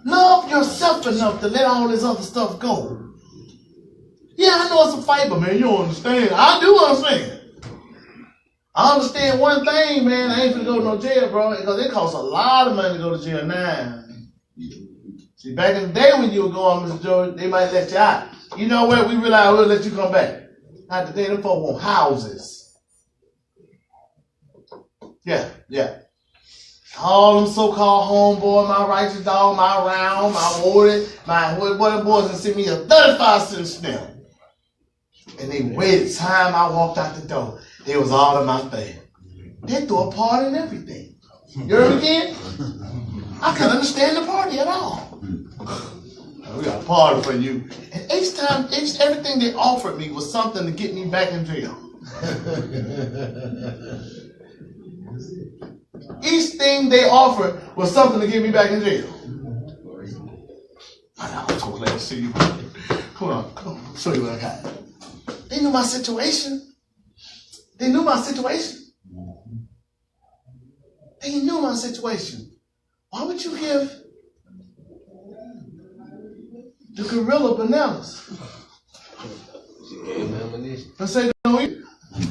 Love yourself enough to let all this other stuff go. Yeah, I know it's a fight, but man, you don't understand. I do understand. I understand one thing, man. I ain't finna go to no jail, bro, because it costs a lot of money to go to jail now. See, back in the day when you were going, Mr. George, they might let you out. You know what? We realized we'll let you come back. Not today, them folk want houses. Yeah. All them so-called homeboy, my righteous dog, my round, my warden, my what boys and sent me a 35-cent stamp. And they waited time I walked out the door. It was all in my face. They threw a party and everything. You heard me again? I couldn't understand the party at all. We got a party for you. And everything they offered me was something to get me back in jail. thing they offered was something to get me back in jail. I'm so glad to see you. Come on, I'll show you what I got. They knew my situation. They knew my situation. They knew my situation. Why would you give the gorilla bananas? I say don't eat. You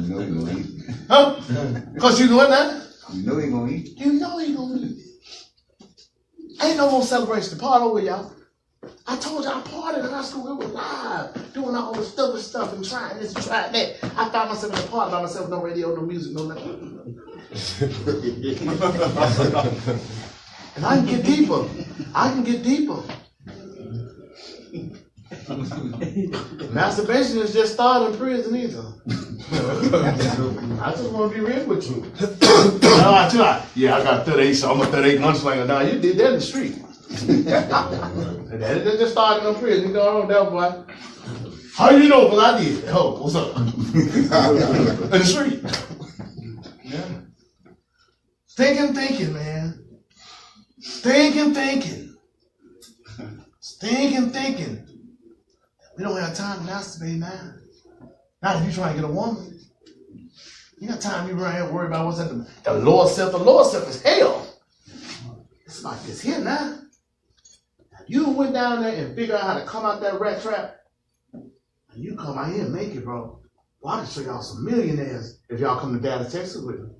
know he gonna eat. Huh? Because you doing that? You know he gonna eat. You know he gonna eat. Ain't no more celebration. The party over, y'all. I told you I partied in high school. We were live, doing all this stupid stuff and trying this and trying that. I found myself in a party by myself, no radio, no music, no nothing. And I can get deeper. I can get deeper. Masturbation is just started in prison either. I just want to be real with you. Yeah, I got 38, so I'm a 38 gunslinger now. You did that in the street. That just started in prison. You go on that boy. How you know? Because I did. Oh, what's up? In the street. Yeah. Thinking, man. Thinking. We don't have time to masturbate now. Not if you're trying to get a woman. You got time to be around here worried about what's at the lower self. The lower self is hell. It's like this here now. You went down there and figured out how to come out that rat trap. And you come out here and make it, bro. Well, I can show y'all some millionaires if y'all come to Dallas, Texas with me.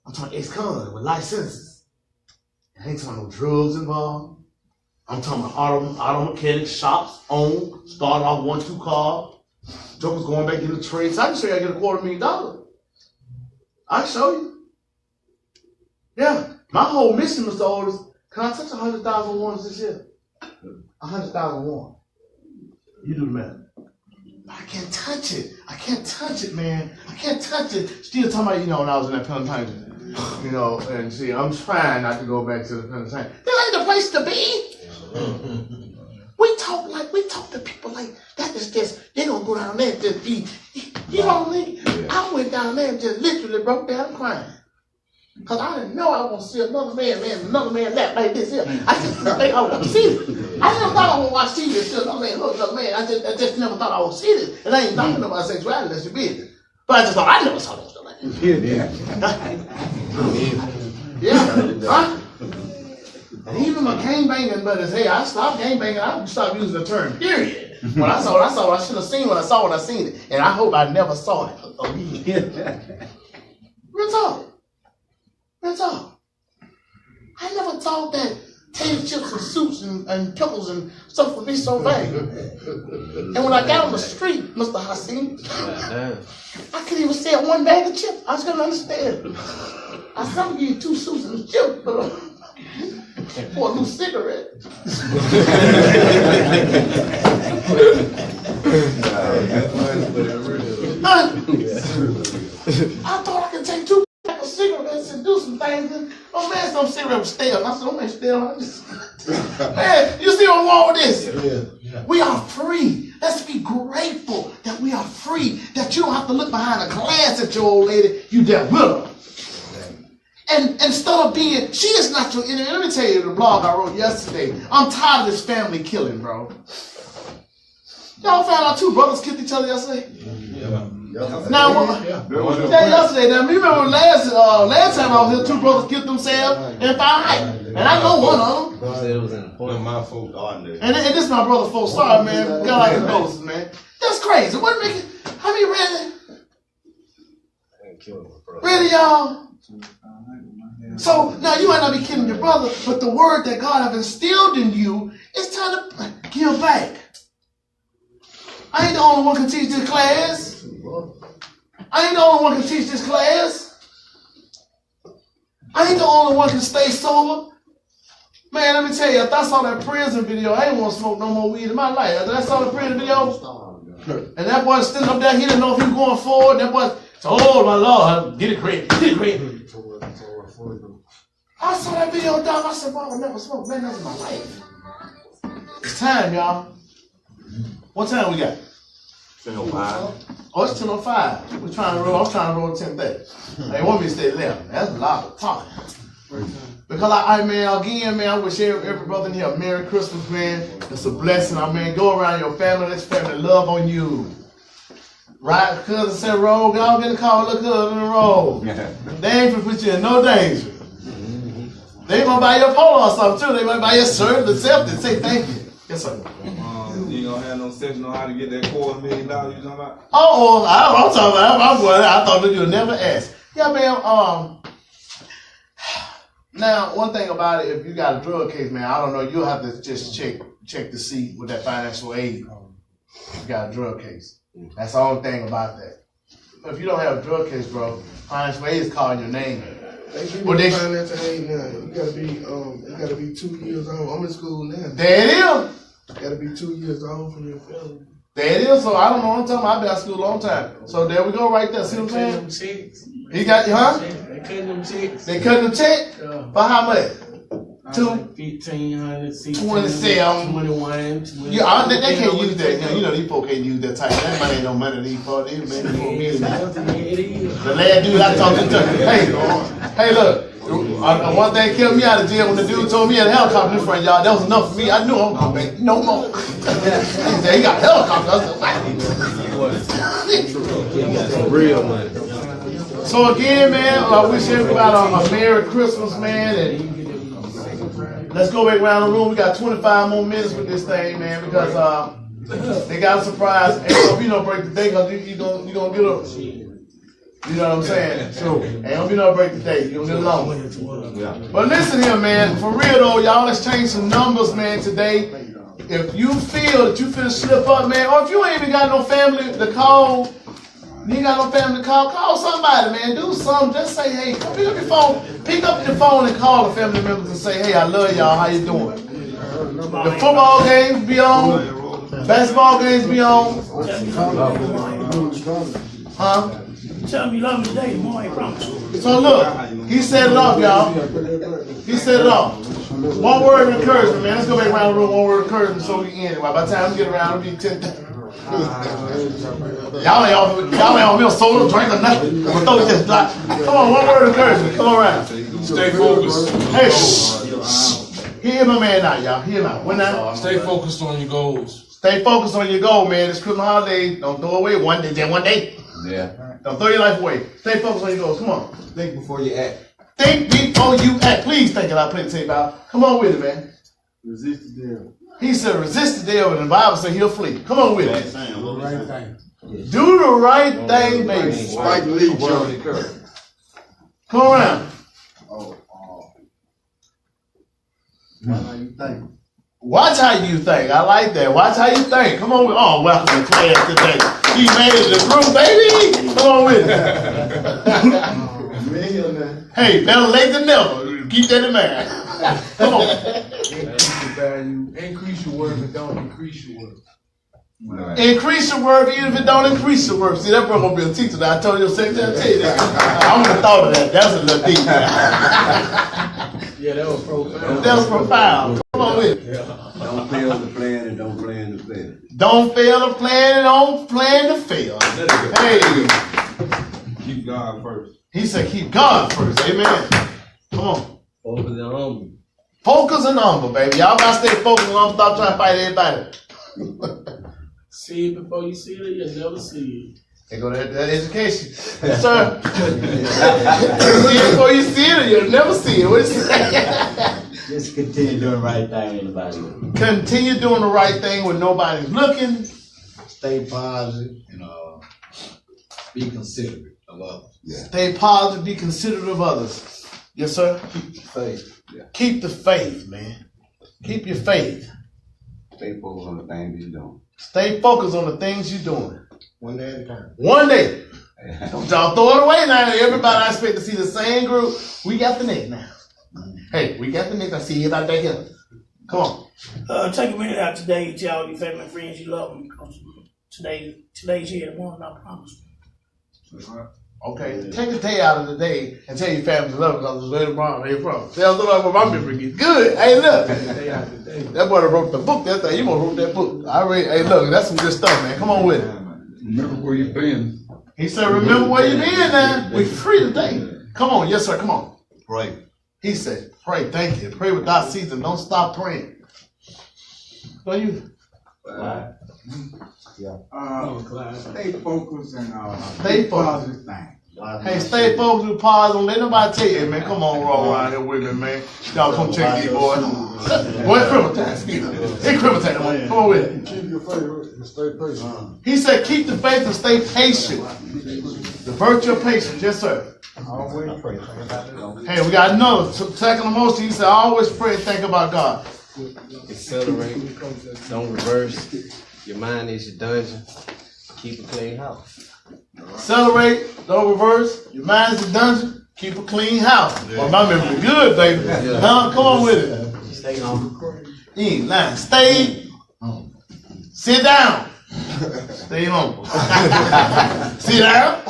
I'm talking ex-cons with licenses. I ain't talking no drugs involved. I'm talking about auto mechanic shops, owned, started off 1-2 car. Jokers going back in the trades. I can show you I get $250,000. I can show you. Yeah. My whole mission, Mr. Otis, can I touch 100,000 ones this year? 100,000 ones. You do the math. I can't touch it. I can't touch it, man. I can't touch it. Still talking about, when I was in that penitentiary. And see, I'm trying not to go back to the penitentiary. That ain't the place to be. We talk to people like that is just, they gonna go down there and just be, you know what I mean? Yeah. I went down there and just literally broke down crying. Cause I didn't know I was gonna see another man lap like this here. I just didn't think I was gonna see it. I never thought I was gonna watch TV and see another man look another man. I just never thought I would see this. And I ain't talking about sexuality, that's your business. But I just thought I never saw no stuff like this. Yeah. Huh? And even my gangbanging buddies, hey, I stopped gangbanging. I stopped using the term, period. When I saw what I should have seen when I saw what I seen it. And I hope I never saw it again. Real talk. I never thought that potato chips and soups and pickles and stuff would be so valuable. And when I got on the street, Mr. Hassan, I couldn't even sell one bag of chips. I was going to understand. I still give you 2 soups and chips for a new cigarette. I thought I could take 2 packs of cigarettes and do some things. Oh man, some cigarette was stale. I said, oh man, stale. Man, you see what's wrong with this? Yeah. We are free. Let's be grateful that we are free. That you don't have to look behind a glass at your old lady. You dealt with her. And instead of being, she is not your enemy. Let me tell you the blog I wrote yesterday. I'm tired of this family killing, bro. Y'all found out 2 brothers killed each other yesterday? Yeah. Yesterday. Now, remember last time I was here, 2 brothers killed themselves and found out. And I know one of them. It was in my fault. And this is my brother fault. Sorry, man. God like the ghosts, man. That's crazy. What make it? How many really, y'all? So now you might not be kidding your brother, but the word that God have instilled in you is time to give back. I ain't the only one can teach this class. I ain't the only one can teach this class. I ain't the only one can stay sober. Man, let me tell you, after I saw that prison video, I ain't want to smoke no more weed in my life. After I saw the prison video, and that boy standing up there, he didn't know if he was going forward. That boy said, oh my Lord, get it great. I saw that video, dog. I said, boy, I never smoked man, that's in my life. It's time, y'all. What time we got? 10:05. Oh, it's 10:05. We're trying to roll. I was trying to roll 10:30. They want me to stay 11. That's a lot of time. Because again, I wish every brother in here a Merry Christmas, man. It's a blessing. Go around your family. Let your family love on you. Right? Cousin said, roll. Y'all get a call. Look good in the road. They ain't for put you in no danger. They might buy your polo or something too. They might buy your shirt themselves and say thank you. Yes, sir. You ain't gonna have no section on how to get that $250,000 you talking about? I'm talking about. I thought that you would never ask. Yeah, man. Now, one thing about it, if you got a drug case, man, I don't know. You'll have to just check to see with that financial aid. If you got a drug case, that's the only thing about that. But if you don't have a drug case, bro, financial aid is calling your name. They give me financial aid now. You gotta be 2 years old. I'm in school now. There it is. You gotta be 2 years old from your family. There it is. So I don't know what I'm talking about. I've been out of school a long time. So there we go right there. See what I'm saying? He got you, huh? They cutting them checks. They cutting them check? For how much? 1,500, 27, 21. They can't use that. You know these folks can't use that type. That money ain't no money. These folks, they made it for me. The last dude I talked to, hey, look. One thing kept me out of jail when the dude told me he had a helicopter in front of y'all. That was enough for me. I knew I'm going back no more. He said he got a helicopter. I said, real money. So again, man, I wish everybody a Merry Christmas, man. And let's go back around the room. We got 25 more minutes with this thing, man, because they got a surprise. Ain't gonna be no break today because you gonna get up. You know what I'm saying? So ain't gonna be no break today. You gonna get along. But listen here, man. For real though, y'all, let's change some numbers, man, today. If you feel that you finna slip up, man, or if you ain't even got no family to call, you ain't got no family to call somebody, man. Do something. Just say, hey, pick up your phone. Pick up your phone and call the family members and say, hey, I love y'all. How you doing? The football games be on. Basketball games be on. Huh? Tell me you love me today, tomorrow ain't promise. So look, he set it off, y'all. He set it off. One word of encouragement, man. Let's go back around the room. One word of encouragement so we can end it. By the time we get around, it'll be 10. Y'all ain't off me soda, drink or nothing. Come on, one word of encouragement. Come on around. Stay focused. Hey, hear my man out, y'all. Hear him out. When now? Stay focused on your goals. Stay focused on your goal, man. This Christmas holiday, don't throw away one day. Yeah. Don't throw your life away. Stay focused on your goals. Come on. Think before you act. Think before you act. Please think it out. Play the tape out. Come on with it, man. Resist the devil. He said, resist the devil, and the Bible said he'll flee. Come on with it. Do the right thing. Do the right thing, baby. Spike Lee, Johnny. Come around. How you think? Watch how you think. I like that. Watch how you think. Come on with it. Oh, welcome to class today. He made it to the group, baby. Come on with it. Hey, better late than never. Keep that in mind. Come on. Increase your work, but don't increase your work. Right. Increase your work, even if it don't increase your work. See, that brother gonna be a teacher. I told you the same thing. I tell you that. I wouldn't have thought of that. That's a little deep. Yeah, that was profound. That was profound. Come on with it. Don't fail to plan and don't plan to fail. Don't fail to plan and don't plan to fail. Hey. Keep God first. He said keep God first. Amen. Come on. Focus and humble. Focus and humble, baby. Y'all gotta stay focused and humble. Stop trying to fight everybody. See it before you see it, you'll never see it. They go to that education. Yes, sir. See it before you see it, or you'll never see it. What is it? Just continue doing the right thing, anybody. Continue doing the right thing when nobody's looking. Stay positive and be considerate of others. Yeah. Stay positive, be considerate of others. Yes, sir. Keep the faith. Yeah. Keep the faith, man. Keep your faith. Stay focused on the things you're doing. Stay focused on the things you're doing. One day at a time. One day. Don't y'all throw it away now. Everybody I expect to see the same group. We got the next now. Hey, we got the next. I see you about that here. Come on. Take a minute out today to tell all your family and friends you love them. Because today's here, one, I promise. Okay, take a day out of the day and tell your family to love them because it's later on where you from. Tell them what my memory is good. Hey, look. That boy wrote the book, that thing. You gonna wrote that book. I read. Hey, look, that's some good stuff, man. Come on with it. Remember where you've been. He said, remember where you've been now. We're free today. Come on, yes, sir, come on. Pray. He said, pray, thank you. Pray without ceasing. Don't stop praying. So you? Stay focused and Stay focused. positive things. Hey, stay focused with pause. Don't let nobody tell you, hey, man, come on, roll around here with me, man. Y'all come check these boys. Boy, criminal time. It's criminal time. Come on with it. Keep your faith and stay patient. He said, keep the faith and stay patient. The virtue of patience. Yes, sir. Always pray. Hey, we got another second emotion. He said, always pray and think about God. Accelerate. Don't reverse. Your mind is your dungeon. Keep a clean house. Accelerate, don't reverse. Your mind is a dungeon. Keep a clean house. Yeah. Well, my memory good, baby. Yeah. Huh? Come on with it. Stay home. You ain't lying. Stay. Sit down. Stay home. Sit down.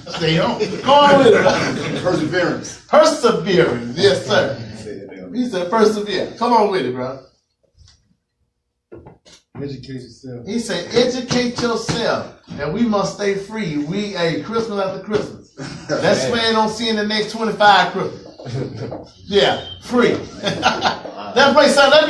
Stay home. Come on with it. Perseverance. Perseverance. Yes, sir. He said persevere. Come on with it, bro. Educate yourself. He said, educate yourself. And we must stay free. We Christmas after Christmas. Let's plan on seeing the next 25 Christmas. Yeah, free. Let me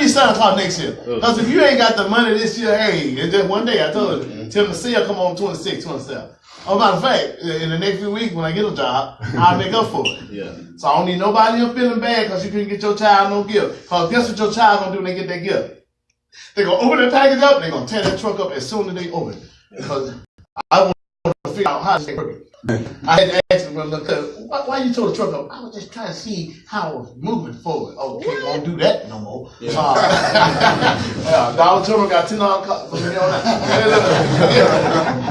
Santa Claus next year. Because if you ain't got the money this year, hey, it's just one day. I told you, till the sale come on 26, 27. Oh, matter of fact, in the next few weeks when I get a job, I'll make up for it. Yeah. So I don't need nobody here feeling bad because you couldn't get your child no gift. Because guess what your child gonna do when they get that gift? They're going to open that package up, they're going to tear that truck up as soon as they open it. Because I want to figure out how to work it. I had to ask him, why you tore the truck up? I was just trying to see how it was moving forward. Okay, won't do that no more. Yeah. Dollar Turtle got $10 for me on that.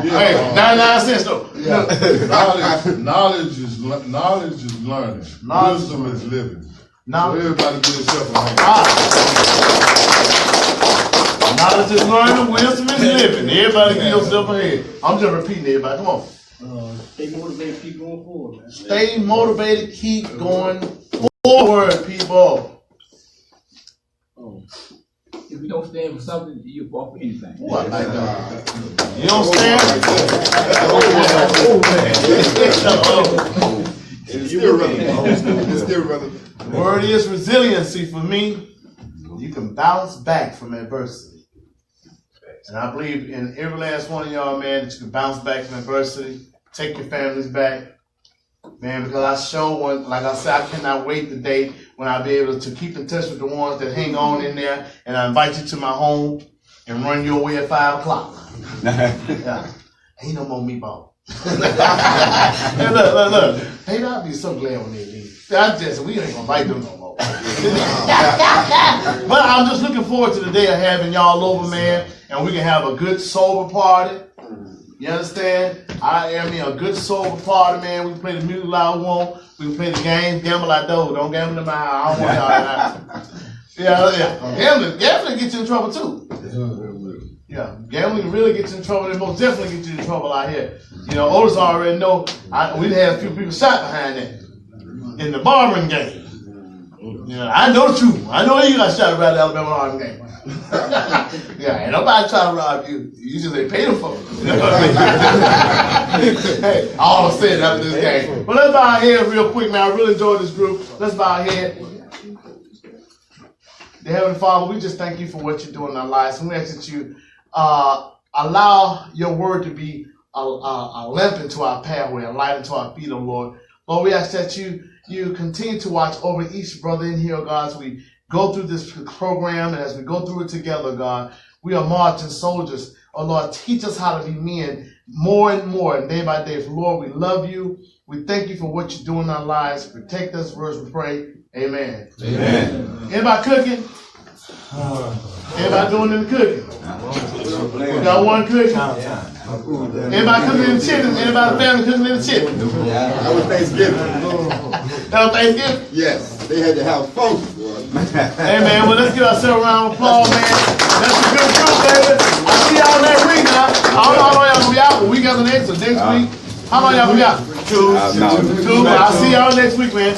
Hey, 99 cents though. Yeah. Knowledge is learning. Wisdom is living. So everybody get yourself a hand. Knowledge is learning, wisdom is living. Everybody give yourself a head. I'm just repeating everybody. Come on. Stay motivated, keep going forward, man. Stay motivated, keep going forward, people. If you don't stand for something, you'll fall for anything. What? Like you don't stand? It's still relevant. The word is resiliency for me. You can bounce back from adversity. And I believe in every last one of y'all, man, that you can bounce back from adversity, take your families back. Man, because I show one, like I said, I cannot wait the day when I'll be able to keep in touch with the ones that hang on in there, and I invite you to my home and run your way at 5 o'clock. Yeah. Ain't no more meatball. Hey, look. Hey, I'll be so glad when they leave. We ain't gonna invite them no more. But I'm just looking forward to the day of having y'all over, man, and we can have a good sober party. You understand? I mean, a good sober party, man. We can play the music loud we want. We can play the game, gamble I do. Don't gamble in my house. I don't want y'all to Yeah. Gambling gets you in trouble too. Yeah, gambling really gets you in trouble. It most definitely gets you in trouble out here. You know, Otis already know. We had a few people shot behind that in the barbering game. You know, I know the truth. I know you got shot around the Alabama barbering game. Yeah, ain't nobody trying to rob you. You just ain't pay them for it. You know what I mean? Hey, all said after this game. But let's bow our head real quick, man. I really enjoyed this group. Let's bow our head. Dear Heavenly Father, we just thank you for what you're doing in our lives. And we ask that you allow your word to be a lamp into our pathway, a light into our feet, oh Lord. Lord, we ask that you continue to watch over each brother in here, God, as we go through this program and as we go through it together, God. We are marching soldiers. Oh, Lord, teach us how to be men more and more and day by day. For Lord, we love you. We thank you for what you do in our lives. Protect us, words we pray. Amen. Amen. Anybody cooking? Everybody doing in the cooking? We got one cooking? Everybody cooking in the chicken? Anybody family cooking in the chicken? That was Thanksgiving. That was Thanksgiving? Yes. They had to have fun. Hey man, well let's give ourselves a round of applause, man. That's a good group, baby. I'll see y'all next week now. I don't know how long y'all gonna be out, but week after next or next week. How long y'all gonna be out? 2. I'll see y'all next week, man.